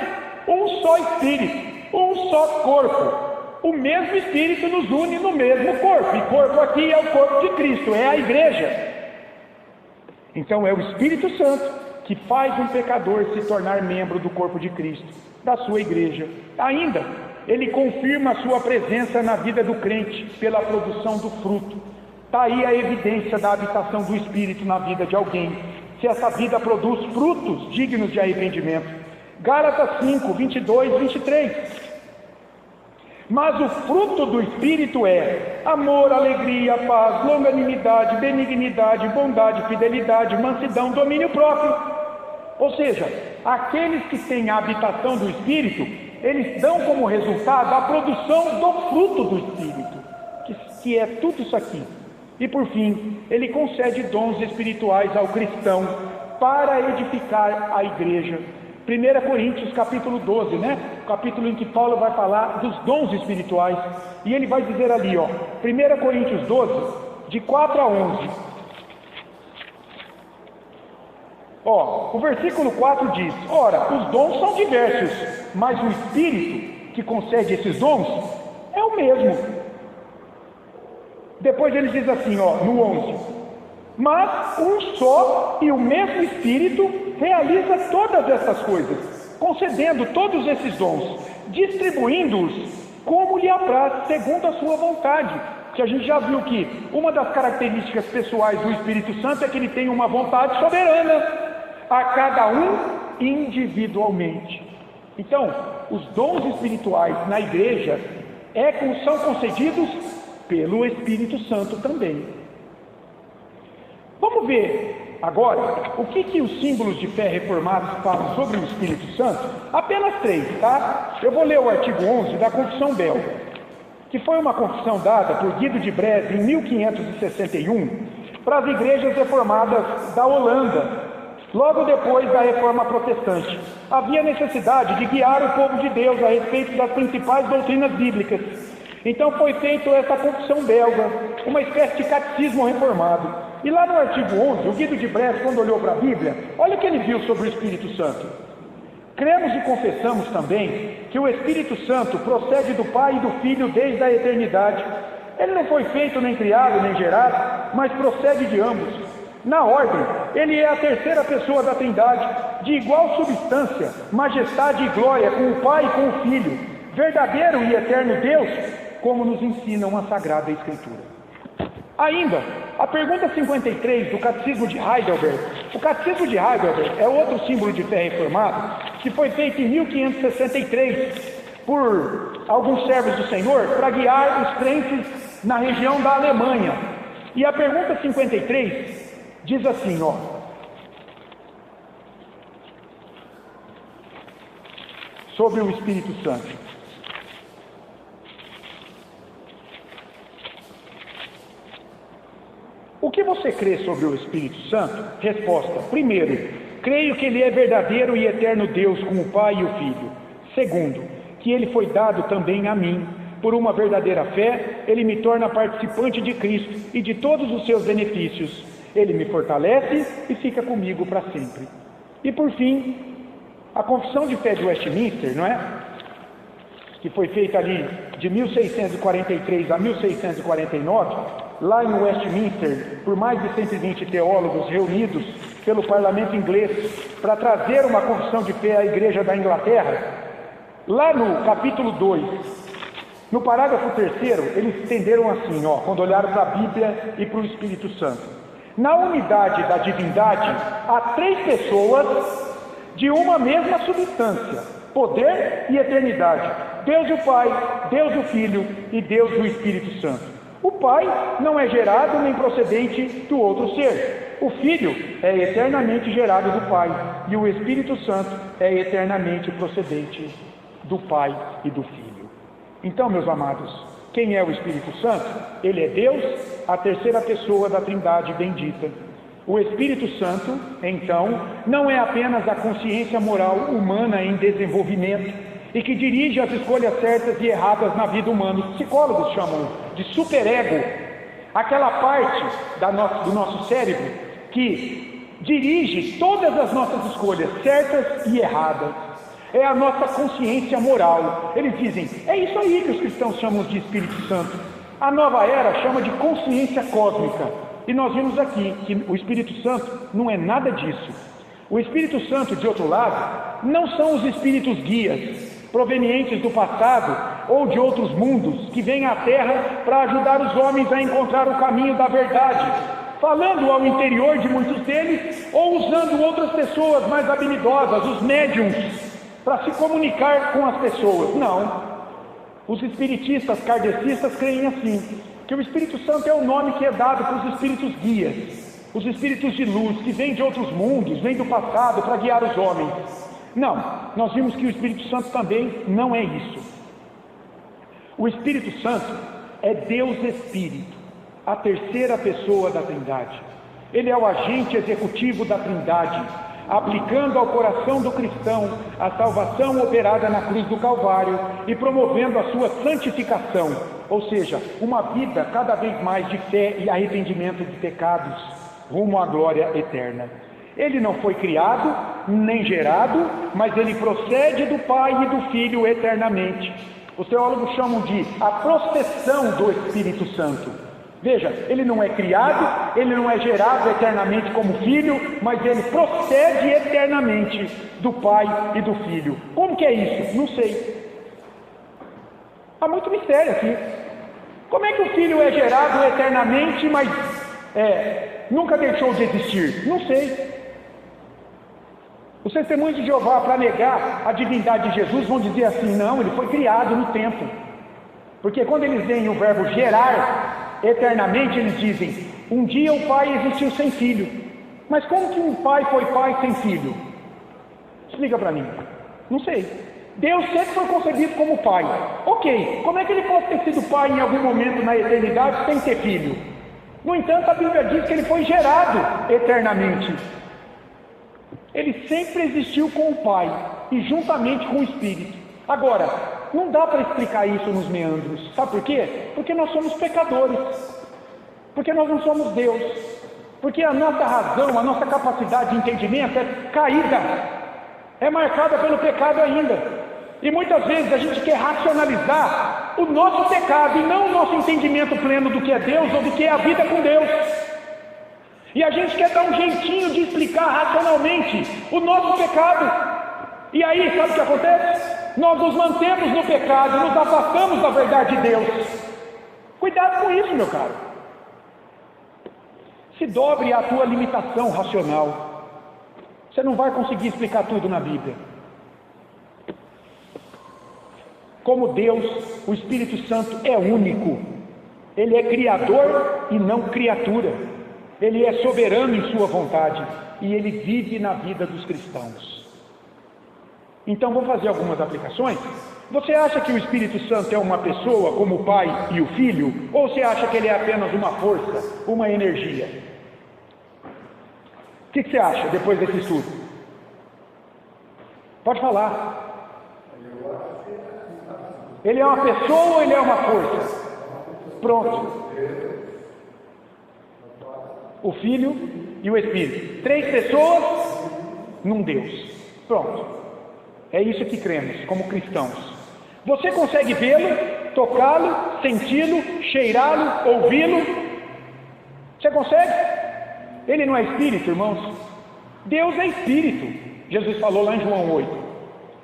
Um só Espírito, um só corpo. O mesmo Espírito nos une no mesmo corpo. E corpo aqui é o corpo de Cristo, é a igreja. Então é o Espírito Santo que faz um pecador se tornar membro do corpo de Cristo, da sua igreja. Ainda, ele confirma a sua presença na vida do crente pela produção do fruto. Está aí a evidência da habitação do Espírito na vida de alguém, se essa vida produz frutos dignos de arrependimento. Gálatas 5, 22, 23. Mas o fruto do Espírito é amor, alegria, paz, longanimidade, benignidade, bondade, fidelidade, mansidão, domínio próprio. Ou seja, aqueles que têm a habitação do Espírito, eles dão como resultado a produção do fruto do Espírito, que é tudo isso aqui. E por fim, ele concede dons espirituais ao cristão para edificar a igreja. 1 Coríntios capítulo 12, né? O capítulo em que Paulo vai falar dos dons espirituais. E ele vai dizer ali, 1 Coríntios 12, de 4 a 11. O versículo 4 diz: ora, os dons são diversos, mas o Espírito que concede esses dons é o mesmo. Depois ele diz assim, no 11: mas um só e o mesmo Espírito realiza todas essas coisas, concedendo todos esses dons, distribuindo-os como lhe apraz, segundo a sua vontade. Que a gente já viu que uma das características pessoais do Espírito Santo é que ele tem uma vontade soberana a cada um individualmente. Então, os dons espirituais na igreja são concedidos pelo Espírito Santo também. Vamos ver agora o que os símbolos de fé reformados falam sobre o Espírito Santo. Apenas 3, tá? Eu vou ler o artigo 11 da Confissão Belga, que foi uma confissão dada por Guido de Breze em 1561 para as igrejas reformadas da Holanda, logo depois da Reforma Protestante. Havia necessidade de guiar o povo de Deus a respeito das principais doutrinas bíblicas. Então foi feita essa confissão belga, uma espécie de catecismo reformado. E lá no artigo 11, o Guido de Bresse, quando olhou para a Bíblia, olha o que ele viu sobre o Espírito Santo. Cremos e confessamos também que o Espírito Santo procede do Pai e do Filho desde a eternidade. Ele não foi feito nem criado nem gerado, mas procede de ambos. Na ordem, ele é a terceira pessoa da Trindade, de igual substância, majestade e glória com o Pai e com o Filho, verdadeiro e eterno Deus, como nos ensinam a Sagrada Escritura. Ainda, a pergunta 53 do Catecismo de Heidelberg. O Catecismo de Heidelberg é outro símbolo de fé reformado, que foi feito em 1563 por alguns servos do Senhor para guiar os crentes na região da Alemanha. E a pergunta 53 diz assim, sobre o Espírito Santo. O que você crê sobre o Espírito Santo? Resposta: primeiro, creio que ele é verdadeiro e eterno Deus com o Pai e o Filho. Segundo, que ele foi dado também a mim. Por uma verdadeira fé, ele me torna participante de Cristo e de todos os seus benefícios. Ele me fortalece e fica comigo para sempre. E por fim, a Confissão de Fé de Westminster, não é? Que foi feita ali de 1643 a 1649, lá em Westminster, por mais de 120 teólogos reunidos pelo parlamento inglês para trazer uma confissão de fé à Igreja da Inglaterra. Lá no capítulo 2, no parágrafo 3º, eles entenderam assim, quando olharam para a Bíblia e para o Espírito Santo. Na unidade da divindade, há três pessoas de uma mesma substância, poder e eternidade. Deus o Pai, Deus o Filho e Deus o Espírito Santo. O Pai não é gerado nem procedente do outro ser. O Filho é eternamente gerado do Pai. E o Espírito Santo é eternamente procedente do Pai e do Filho. Então, meus amados, quem é o Espírito Santo? Ele é Deus, a terceira pessoa da Trindade bendita. O Espírito Santo, então, não é apenas a consciência moral humana em desenvolvimento e que dirige as escolhas certas e erradas na vida humana. Os psicólogos chamam de superego, aquela parte do nosso cérebro que dirige todas as nossas escolhas certas e erradas. É a nossa consciência moral. Eles dizem, é isso aí que os cristãos chamam de Espírito Santo. A nova era chama de consciência cósmica. E nós vimos aqui que o Espírito Santo não é nada disso. O Espírito Santo, de outro lado, não são os espíritos guias, provenientes do passado ou de outros mundos, que vêm à Terra para ajudar os homens a encontrar o caminho da verdade, falando ao interior de muitos deles, ou usando outras pessoas mais habilidosas, os médiums, para se comunicar com as pessoas. Não. Os espiritistas, kardecistas creem assim, que o Espírito Santo é o nome que é dado para os espíritos guias, os espíritos de luz, que vêm de outros mundos, vêm do passado para guiar os homens. Não, nós vimos que o Espírito Santo também não é isso. O Espírito Santo é Deus Espírito, a terceira pessoa da Trindade. Ele é o agente executivo da Trindade, aplicando ao coração do cristão a salvação operada na cruz do Calvário e promovendo a sua santificação, ou seja, uma vida cada vez mais de fé e arrependimento de pecados, rumo à glória eterna. Ele não foi criado, nem gerado, mas ele procede do Pai e do Filho eternamente. Os teólogos chamam de a processão do Espírito Santo. Veja, ele não é criado, ele não é gerado eternamente como filho, mas ele procede eternamente do Pai e do Filho. Como que é isso? Não sei. Há muito mistério aqui. Como é que o Filho é gerado eternamente, mas nunca deixou de existir? Não sei. Os testemunhos de Jeová, para negar a divindade de Jesus, vão dizer assim, não, ele foi criado no tempo. Porque quando eles veem o verbo gerar eternamente, eles dizem, um dia o pai existiu sem filho. Mas como que um pai foi pai sem filho? Explica para mim. Não sei. Deus sempre foi concebido como pai. Ok, como é que ele pode ter sido pai em algum momento na eternidade sem ter filho? No entanto, a Bíblia diz que ele foi gerado eternamente. Ele sempre existiu com o Pai e juntamente com o Espírito. Agora, não dá para explicar isso nos meandros. Sabe por quê? Porque nós somos pecadores. Porque nós não somos Deus. Porque a nossa razão, a nossa capacidade de entendimento é caída. É marcada pelo pecado ainda. E muitas vezes a gente quer racionalizar o nosso pecado e não o nosso entendimento pleno do que é Deus ou do que é a vida com Deus. E a gente quer dar um jeitinho de explicar racionalmente o nosso pecado. E aí, sabe o que acontece? Nós nos mantemos no pecado, nos afastamos da verdade de Deus. Cuidado com isso, meu caro. Se dobre à tua limitação racional. Você não vai conseguir explicar tudo na Bíblia. Como Deus, o Espírito Santo é único. Ele é criador e não criatura. Ele é soberano em sua vontade e ele vive na vida dos cristãos. Então vamos fazer algumas aplicações. Você acha que o Espírito Santo é uma pessoa como o Pai e o Filho? Ou você acha que ele é apenas uma força, uma energia? O que você acha depois desse estudo? Pode falar. Ele é uma pessoa ou ele é uma força? Pronto. O Filho e o Espírito. 3 pessoas num Deus. Pronto. É isso que cremos como cristãos. Você consegue vê-lo, tocá-lo, senti-lo, cheirá-lo, ouvi-lo? Você consegue? Ele não é espírito, irmãos? Deus é espírito. Jesus falou lá em João 8.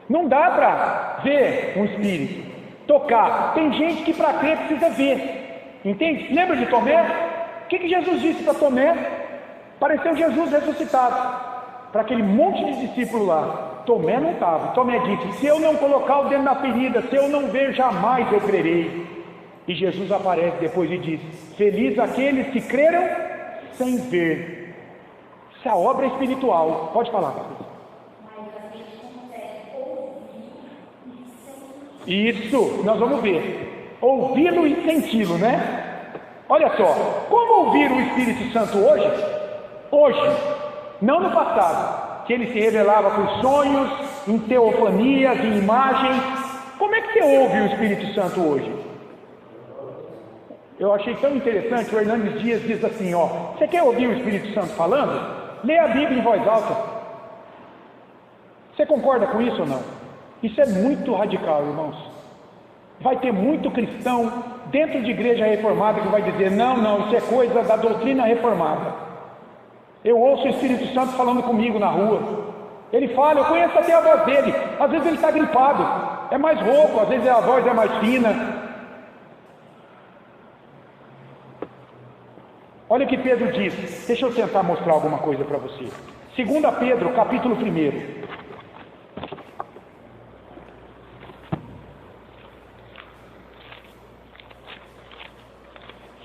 Não dá para ver um espírito, tocar. Tem gente que para crer precisa ver. Entende? Lembra de Tomé? O que Jesus disse para Tomé? Pareceu Jesus ressuscitado para aquele monte de discípulos lá. Tomé não estava. Tomé disse: se eu não colocar o dedo na ferida, se eu não ver, jamais eu crerei. E Jesus aparece depois e diz: feliz aqueles que creram sem ver. Isso é a obra espiritual. Pode falar, pastor. Isso, nós vamos ver. Ouvi-lo e senti-lo, né? Olha só, como ouvir o Espírito Santo hoje? Hoje, não no passado, que ele se revelava por sonhos, em teofanias, em imagens. Como é que você ouve o Espírito Santo hoje? Eu achei tão interessante, o Hernandes Dias diz assim, ó: você quer ouvir o Espírito Santo falando? Lê a Bíblia em voz alta. Você concorda com isso ou não? Isso é muito radical, irmãos. Vai ter muito cristão dentro de igreja reformada que vai dizer: não, isso é coisa da doutrina reformada. Eu ouço o Espírito Santo falando comigo na rua. Ele fala, eu conheço até a voz dele. Às vezes ele está gripado, é mais rouco, às vezes a voz é mais fina. Olha o que Pedro diz. Deixa eu tentar mostrar alguma coisa para você. 2 Pedro, capítulo 1.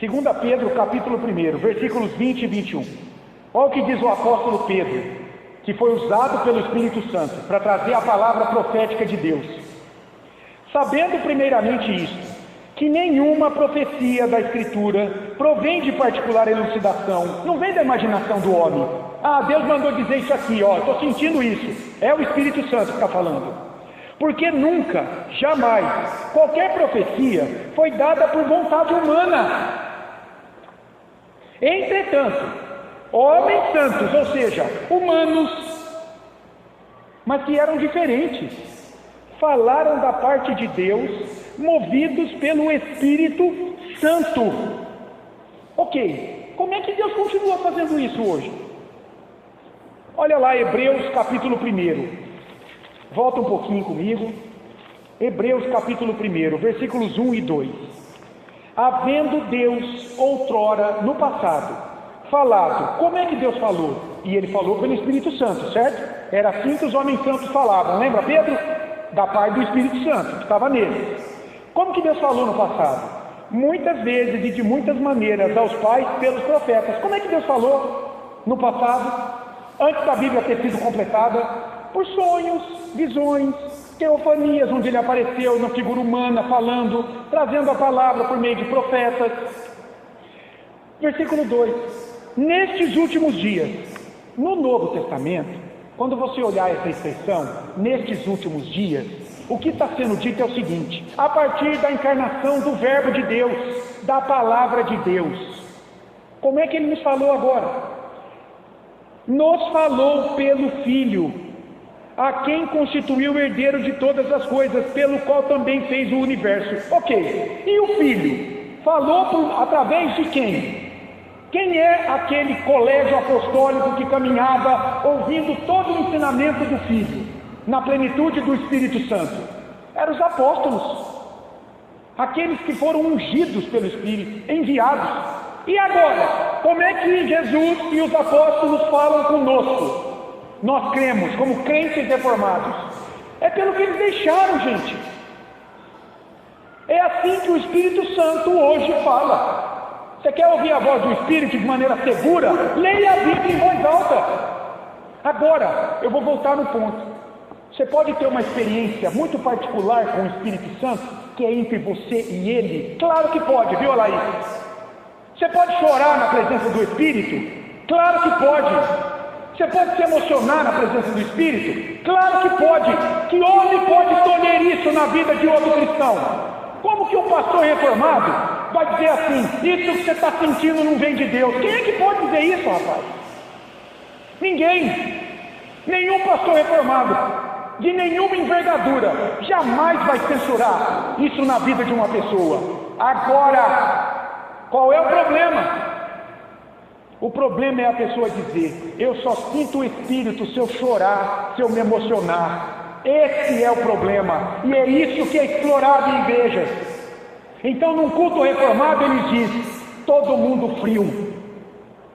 Segunda Pedro, capítulo 1, versículos 20 e 21. Olha o que diz o apóstolo Pedro, que foi usado pelo Espírito Santo para trazer a palavra profética de Deus. Sabendo primeiramente isto, que nenhuma profecia da Escritura provém de particular elucidação, não vem da imaginação do homem. Ah, Deus mandou dizer isso aqui, ó, estou sentindo isso. É o Espírito Santo que está falando. Porque nunca, jamais, qualquer profecia foi dada por vontade humana. Entretanto, homens santos, ou seja, humanos, mas que eram diferentes, falaram da parte de Deus, movidos pelo Espírito Santo. Ok, como é que Deus continua fazendo isso hoje? Olha lá, Hebreus capítulo 1. Volta um pouquinho comigo. Hebreus capítulo 1, versículos 1 e 2. Havendo Deus outrora, no passado, falado. Como é que Deus falou? E ele falou pelo Espírito Santo, certo? Era assim que os homens santos falavam. Lembra, Pedro? Da parte do Espírito Santo, que estava nele. Como que Deus falou no passado? Muitas vezes e de muitas maneiras aos pais pelos profetas. Como é que Deus falou no passado? Antes da Bíblia ter sido completada? Por sonhos, visões, teofanias, onde ele apareceu na figura humana, falando, trazendo a palavra por meio de profetas. Versículo 2. Nestes últimos dias, no Novo Testamento, Quando você olhar essa expressão, nestes últimos dias, o que está sendo dito é o seguinte: a partir da encarnação do Verbo de Deus, da Palavra de Deus. Como é que ele nos falou agora? Nos falou pelo Filho, a quem constituiu o herdeiro de todas as coisas, pelo qual também fez o universo. Ok, e o Filho? Falou através de quem? Quem é aquele colégio apostólico que caminhava ouvindo todo o ensinamento do Filho, na plenitude do Espírito Santo? Eram os apóstolos, aqueles que foram ungidos pelo Espírito, enviados. E agora, como é que Jesus e os apóstolos falam conosco? Nós cremos, como crentes reformados. É pelo que eles deixaram, gente. É assim que o Espírito Santo hoje fala. Você quer ouvir a voz do Espírito de maneira segura? Leia a Bíblia em voz alta. Agora, eu vou voltar no ponto. Você pode ter uma experiência muito particular com o Espírito Santo, que é entre você e Ele? Claro que pode, viu, Laís? Você pode chorar na presença do Espírito? Claro que pode. Você pode se emocionar na presença do Espírito? Claro que pode. Que homem pode tolher isso na vida de outro cristão? Como que um pastor reformado vai dizer assim: isso que você está sentindo não vem de Deus? Quem é que pode dizer isso, rapaz? Ninguém. Nenhum pastor reformado, de nenhuma envergadura, jamais vai censurar isso na vida de uma pessoa. Agora, qual é o problema? O problema é a pessoa dizer: eu só sinto o Espírito se eu chorar, se eu me emocionar. Esse é o problema, e é isso que é explorado em igrejas. Então, num culto reformado, ele diz: todo mundo frio,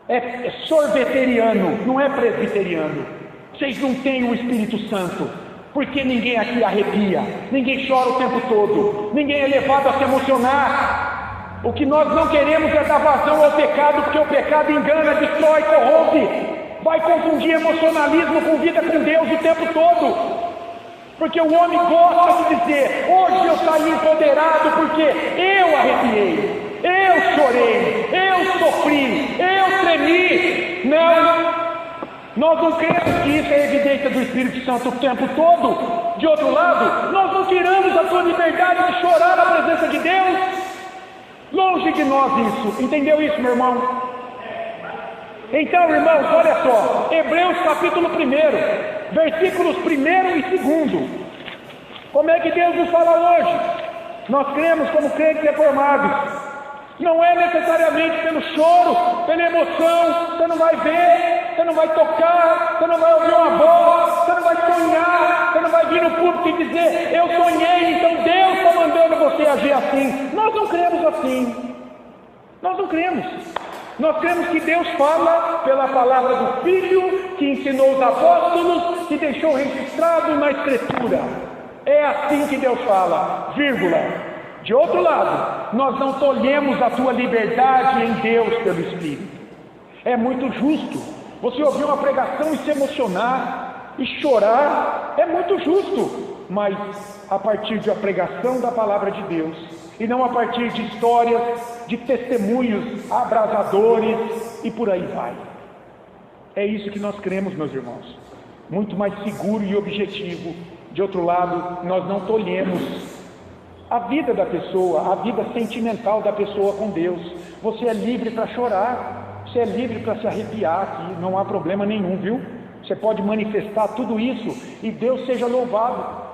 é sorveteriano, não é presbiteriano. Vocês não têm o Espírito Santo, porque ninguém aqui arrepia, ninguém chora o tempo todo, ninguém é levado a se emocionar. O que nós não queremos é dar vazão ao pecado, porque o pecado engana, destrói, corrompe, vai confundir emocionalismo com vida com Deus o tempo todo. Porque o homem gosta de dizer: hoje eu saí empoderado porque eu arrepiei, eu chorei, eu sofri, eu tremi. Não, nós não cremos que isso é evidência do Espírito Santo o tempo todo. De outro lado, nós não tiramos a tua liberdade de chorar na presença de Deus. Longe de nós isso. Entendeu isso, meu irmão? Então, irmãos, olha só, Hebreus capítulo 1, versículos 1 e 2. Como é que Deus nos fala hoje? Nós cremos como crentes reformados. Não é necessariamente pelo choro, pela emoção. Você não vai ver, você não vai tocar, você não vai ouvir uma voz, você não vai sonhar, você não vai vir no público e dizer: eu sonhei, então Deus está mandando você agir assim. Nós não cremos assim. Nós não cremos. Nós cremos que Deus fala pela palavra do Filho, que ensinou os apóstolos, que deixou registrado na Escritura. É assim que Deus fala, vírgula. De outro lado, nós não tolhemos a tua liberdade em Deus pelo Espírito. É muito justo você ouvir uma pregação e se emocionar e chorar, é muito justo, mas a partir da pregação da palavra de Deus, e não a partir de histórias, de testemunhos abrasadores e por aí vai. É isso que nós cremos, meus irmãos. Muito mais seguro e objetivo. De outro lado, nós não tolhemos a vida da pessoa, a vida sentimental da pessoa com Deus. Você é livre para chorar, você é livre para se arrepiar aqui, não há problema nenhum, viu? Você pode manifestar tudo isso e Deus seja louvado.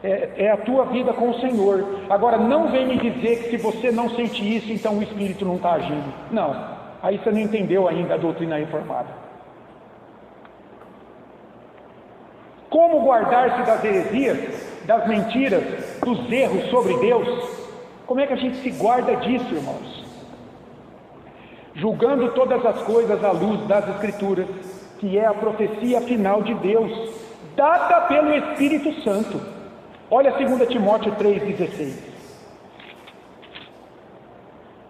É a tua vida com o Senhor. Agora, não vem me dizer que se você não sente isso, então o Espírito não está agindo. Não, aí você não entendeu ainda a doutrina reformada. Como guardar-se das heresias, das mentiras, dos erros sobre Deus? Como é que a gente se guarda disso, irmãos? Julgando todas as coisas à luz das Escrituras, que é a profecia final de Deus, dada pelo Espírito Santo. Olha 2 Timóteo 3,16.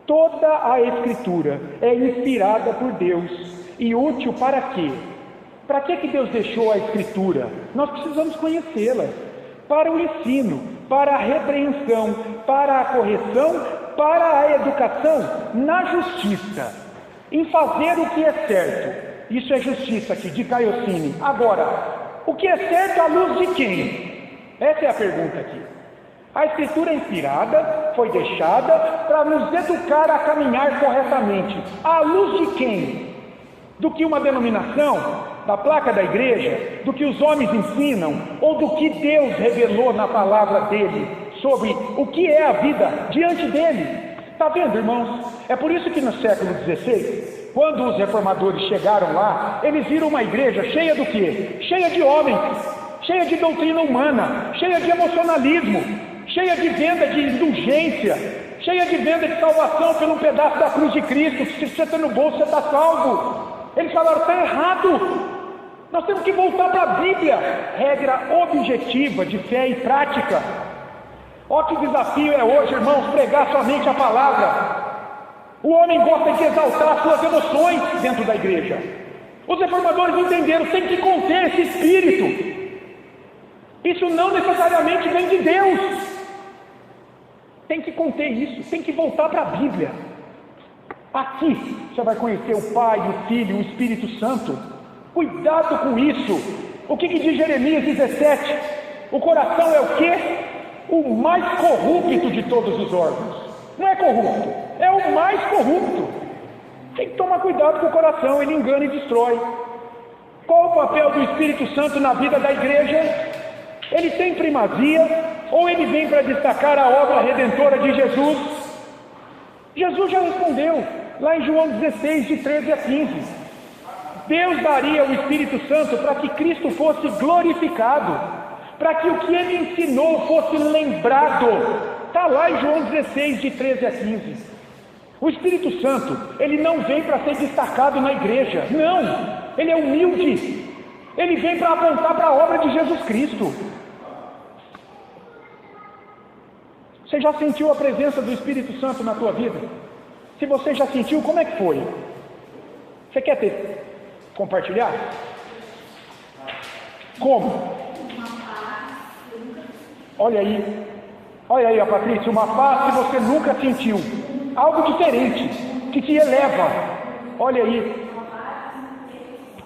Toda a Escritura é inspirada por Deus e útil para quê? Para que Deus deixou a Escritura? Nós precisamos conhecê-la. Para o ensino, para a repreensão, para a correção, para a educação na justiça, em fazer o que é certo Isso é justiça aqui, de Caiocine. Agora, o que é certo à luz de quem? Essa é a pergunta aqui. A Escritura inspirada foi deixada para nos educar a caminhar corretamente. À luz de quem? Do que uma denominação? Da placa da igreja? Do que os homens ensinam? Ou do que Deus revelou na palavra dele sobre o que é a vida diante dele? Está vendo, irmãos? É por isso que no século XVI, quando os reformadores chegaram lá, eles viram uma igreja cheia do quê? Cheia de homens, cheia de doutrina humana, cheia de emocionalismo, cheia de venda de indulgência, cheia de venda de salvação por um pedaço da cruz de Cristo, que se você está no bolso, você está salvo. Eles falaram, está errado. Nós temos que voltar para a Bíblia, regra objetiva de fé e prática. Olha que desafio é hoje, irmãos, pregar somente a palavra. O homem gosta de exaltar suas emoções dentro da igreja. Os reformadores entenderam, tem que conter esse espírito. Isso não necessariamente vem de Deus. Tem que conter isso, tem que voltar para a Bíblia. Aqui você vai conhecer o Pai, o Filho, o Espírito Santo. Cuidado com isso. O que diz Jeremias 17? O coração é o quê? O mais corrupto de todos os órgãos. Não é corrupto, é o mais corrupto. Tem que tomar cuidado com o coração, ele engana e destrói. Qual o papel do Espírito Santo na vida da igreja? Ele tem primazia ou ele vem para destacar a obra redentora de Jesus? Jesus já respondeu lá em João 16, de 13 a 15. Deus daria o Espírito Santo para que Cristo fosse glorificado, para que o que ele ensinou fosse lembrado. Está lá em João 16, de 13 a 15. O Espírito Santo, ele não vem para ser destacado na igreja, não, ele é humilde, ele vem para apontar para a obra de Jesus Cristo. Você já sentiu a presença do Espírito Santo na tua vida? Se você já sentiu, como é que foi? Você quer compartilhar? Como? Olha aí, a Patrícia, uma paz que você nunca sentiu, algo diferente, que te eleva. Olha aí.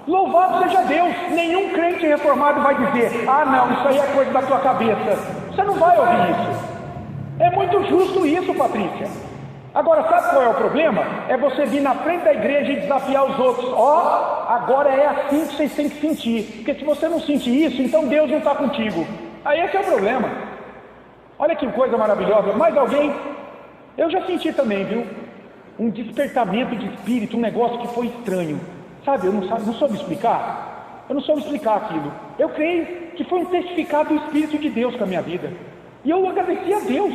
Louvado seja Deus. Nenhum crente reformado vai dizer, ah não, isso aí é coisa da tua cabeça. Você não vai ouvir isso. É muito justo isso, Patrícia. Agora, sabe qual é o problema? É você vir na frente da igreja e desafiar os outros. Agora é assim que vocês têm que sentir. Porque se você não sentir isso, então Deus não está contigo. Aí esse é o problema. Olha que coisa maravilhosa. Mais alguém? Eu já senti também, viu? Um despertamento de espírito, um negócio que foi estranho. Sabe, eu não soube explicar. Eu não soube explicar aquilo. Eu creio que foi um testificado do Espírito de Deus com a minha vida. E eu agradeci a Deus.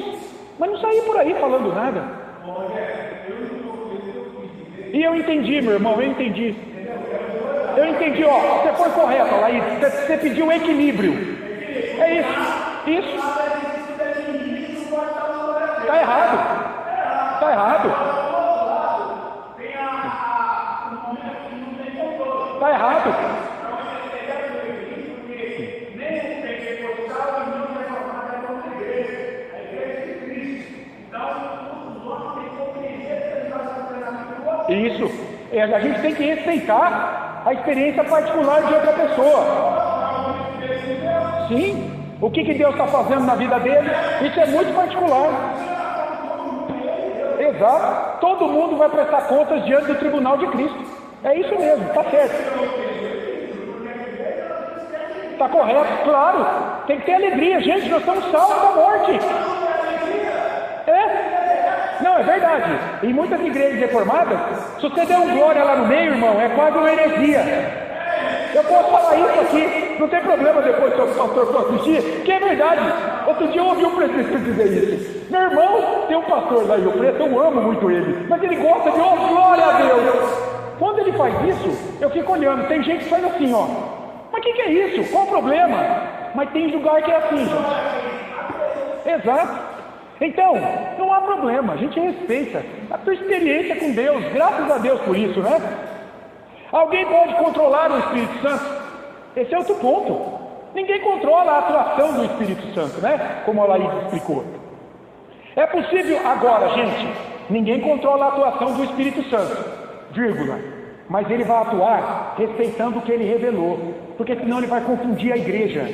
Mas não saí por aí falando nada. E eu entendi, meu irmão, eu entendi. Você foi correto, Laís. Você pediu equilíbrio. É isso. Isso. Está errado. Está errado. Está errado. Isso. A gente tem que respeitar a experiência particular de outra pessoa. Sim. O que Deus está fazendo na vida dele, isso é muito particular. Exato. Todo mundo vai prestar contas diante do tribunal de Cristo. É isso mesmo, está certo. Está correto, claro. Tem que ter alegria, gente. Nós estamos salvos da morte. Não, é verdade. Em muitas igrejas reformadas, se você der um glória lá no meio, irmão, é quase uma heresia. Eu posso falar isso aqui, não tem problema depois se o pastor for assistir, que é verdade. Outro dia eu ouvi um presbítero dizer isso. Meu irmão tem um pastor lá em Rio Preto, eu amo muito ele, mas ele gosta de, glória a Deus. Quando ele faz isso, eu fico olhando, tem gente que faz assim, mas o que é isso? Qual o problema? Mas tem lugar que é assim, gente. Exato. Então, não há problema, a gente respeita a tua experiência com Deus, graças a Deus por isso, né? Alguém pode controlar o Espírito Santo? Esse é outro ponto. Ninguém controla a atuação do Espírito Santo, né? Como a Laís explicou. É possível, agora, gente, ninguém controla a atuação do Espírito Santo, vírgula. mas ele vai atuar respeitando o que ele revelou, porque senão ele vai confundir a igreja.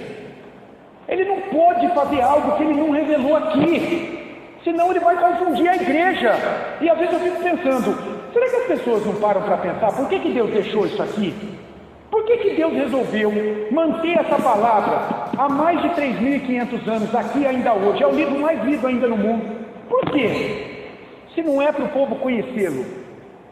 Ele não pode fazer algo que ele não revelou aqui, senão ele vai confundir a igreja. E às vezes eu fico pensando, será que as pessoas não param para pensar, por que Deus deixou isso aqui? Por que Deus resolveu manter essa palavra há mais de 3.500 anos aqui ainda hoje? É o livro mais lido ainda no mundo. Por quê? Se não é para o povo conhecê-lo,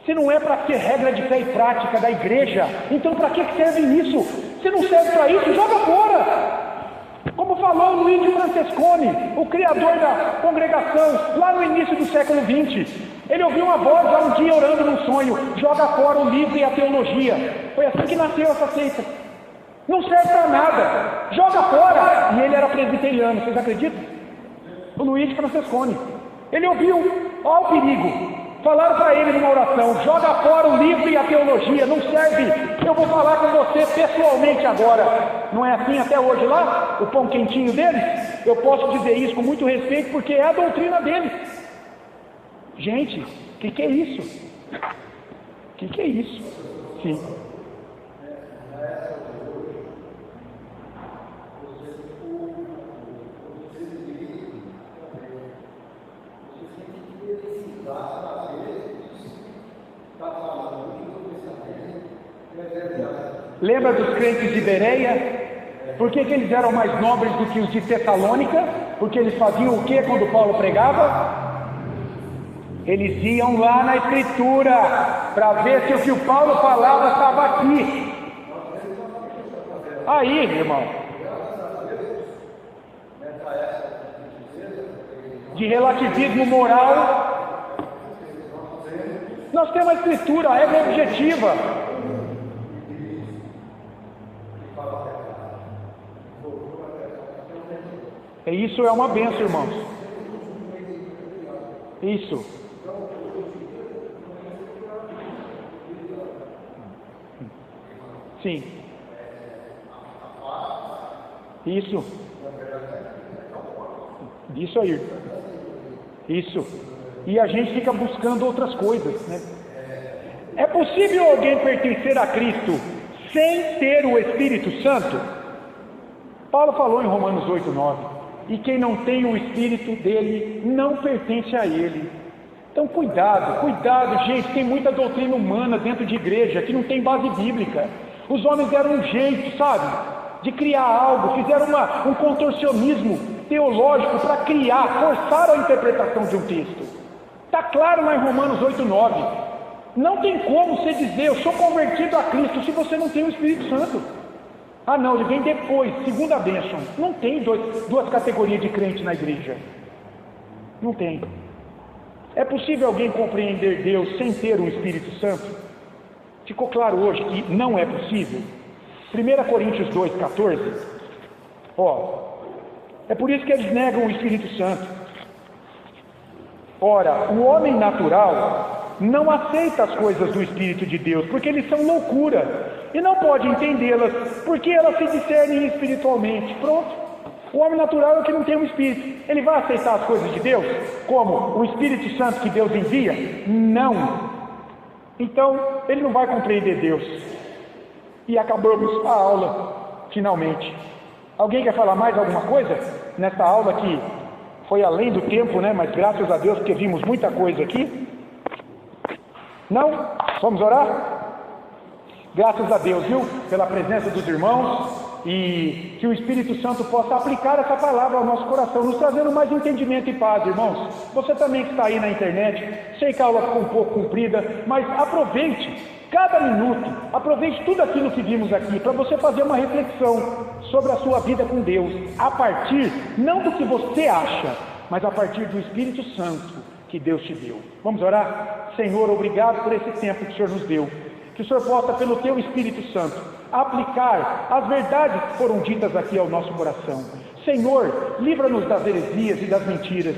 se não é para ser regra de fé e prática da igreja, então para que serve isso? Se não serve para isso, joga fora! Como falou Luigi Francesconi, o criador da congregação, lá no início do século XX, ele ouviu uma voz lá um dia orando num sonho: joga fora o livro e a teologia. Foi assim que nasceu essa seita. Não serve para nada, joga fora! E ele era presbiteriano, vocês acreditam? O Luigi Francesconi. Ele ouviu, ó o perigo. Falaram para ele numa oração: joga fora o livro e a teologia, não serve. Eu vou falar com você pessoalmente agora. Não é assim até hoje lá? O pão quentinho deles? Eu posso dizer isso com muito respeito, porque é a doutrina deles. Gente, o que é isso? O que é isso? Sim. Lembra dos crentes de Bereia? Por que eles eram mais nobres do que os de Tessalônica? Porque eles faziam o que quando Paulo pregava? Eles iam lá na Escritura para ver se o que o Paulo falava estava aqui. Aí, irmão, de relativismo moral, nós temos a Escritura, a regra objetiva. Isso é uma bênção, irmãos. Isso. Sim. Isso. Isso aí. Isso. E a gente fica buscando outras coisas, né? É possível alguém pertencer a Cristo sem ter o Espírito Santo? Paulo falou em Romanos 8:9. E quem não tem o Espírito dele não pertence a ele. Então cuidado, gente, tem muita doutrina humana dentro de igreja que não tem base bíblica. Os homens deram um jeito, sabe, de criar algo, fizeram um contorcionismo teológico para criar, forçaram a interpretação de um texto. Está claro lá em Romanos 8:9. Não tem como você dizer: eu sou convertido a Cristo, se você não tem o Espírito Santo. Ah não, ele vem depois, segunda bênção. Não tem duas categorias de crente na igreja. Não tem. É possível alguém compreender Deus sem ter o Espírito Santo? Ficou claro hoje que não é possível? 1 Coríntios 2:14. É por isso que eles negam o Espírito Santo. Ora, o homem natural não aceita as coisas do Espírito de Deus, porque eles são loucura, e não pode entendê-las, porque elas se discernem espiritualmente. Pronto. O homem natural é o que não tem o Espírito. Ele vai aceitar as coisas de Deus como o Espírito Santo que Deus envia? Não. Então, ele não vai compreender Deus. E acabamos a aula, finalmente. Alguém quer falar mais alguma coisa nessa aula que foi além do tempo, né? Mas graças a Deus, porque vimos muita coisa aqui. Não? Vamos orar? Graças a Deus, viu? Pela presença dos irmãos, e que o Espírito Santo possa aplicar essa palavra ao nosso coração, nos trazendo mais entendimento e paz, irmãos. Você também que está aí na internet, sei que a aula ficou um pouco comprida, mas aproveite cada minuto, aproveite tudo aquilo que vimos aqui, para você fazer uma reflexão sobre a sua vida com Deus, a partir, não do que você acha, mas a partir do Espírito Santo que Deus te deu. Vamos orar? Senhor, obrigado por esse tempo que o Senhor nos deu. Que o Senhor possa, pelo Teu Espírito Santo, aplicar as verdades que foram ditas aqui ao nosso coração. Senhor, livra-nos das heresias e das mentiras.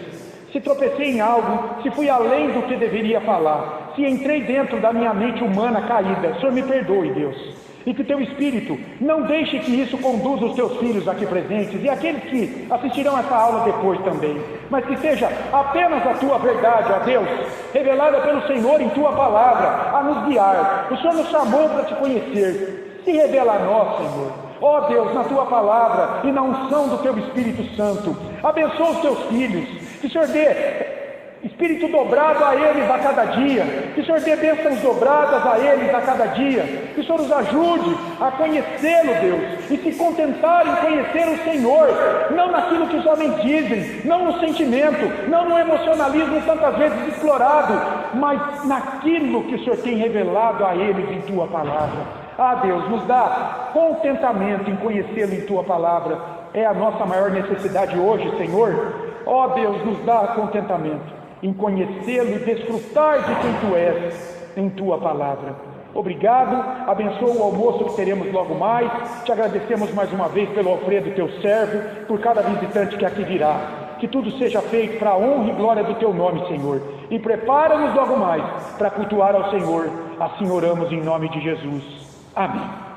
se tropecei em algo, se fui além do que deveria falar, se entrei dentro da minha mente humana caída, o Senhor me perdoe, Deus. E que o Teu Espírito não deixe que isso conduza os Teus filhos aqui presentes e aqueles que assistirão essa aula depois também, mas que seja apenas a Tua verdade, ó Deus, revelada pelo Senhor em Tua palavra, a nos guiar. O Senhor nos chamou para Te conhecer, se revela a nós, Senhor. Ó Deus, na Tua palavra e na unção do Teu Espírito Santo, abençoa os Teus filhos, que o Senhor dê Espírito dobrado a eles a cada dia, que o Senhor dê bênçãos dobradas a eles a cada dia, que o Senhor os ajude a conhecê-lo, Deus, e se contentar em conhecer o Senhor, não naquilo que os homens dizem, não no sentimento, não no emocionalismo tantas vezes explorado, mas naquilo que o Senhor tem revelado a eles em Tua palavra. Ah, Deus, nos dá contentamento em conhecê-lo em Tua palavra, é a nossa maior necessidade hoje, Senhor. Ó Deus, nos dá contentamento em conhecê-lo e desfrutar de quem Tu és em Tua palavra. Obrigado, abençoa o almoço que teremos logo mais. Te agradecemos mais uma vez pelo Alfredo, Teu servo, por cada visitante que aqui virá. Que tudo seja feito para a honra e glória do Teu nome, Senhor. E prepara-nos logo mais para cultuar ao Senhor. Assim oramos em nome de Jesus. Amém.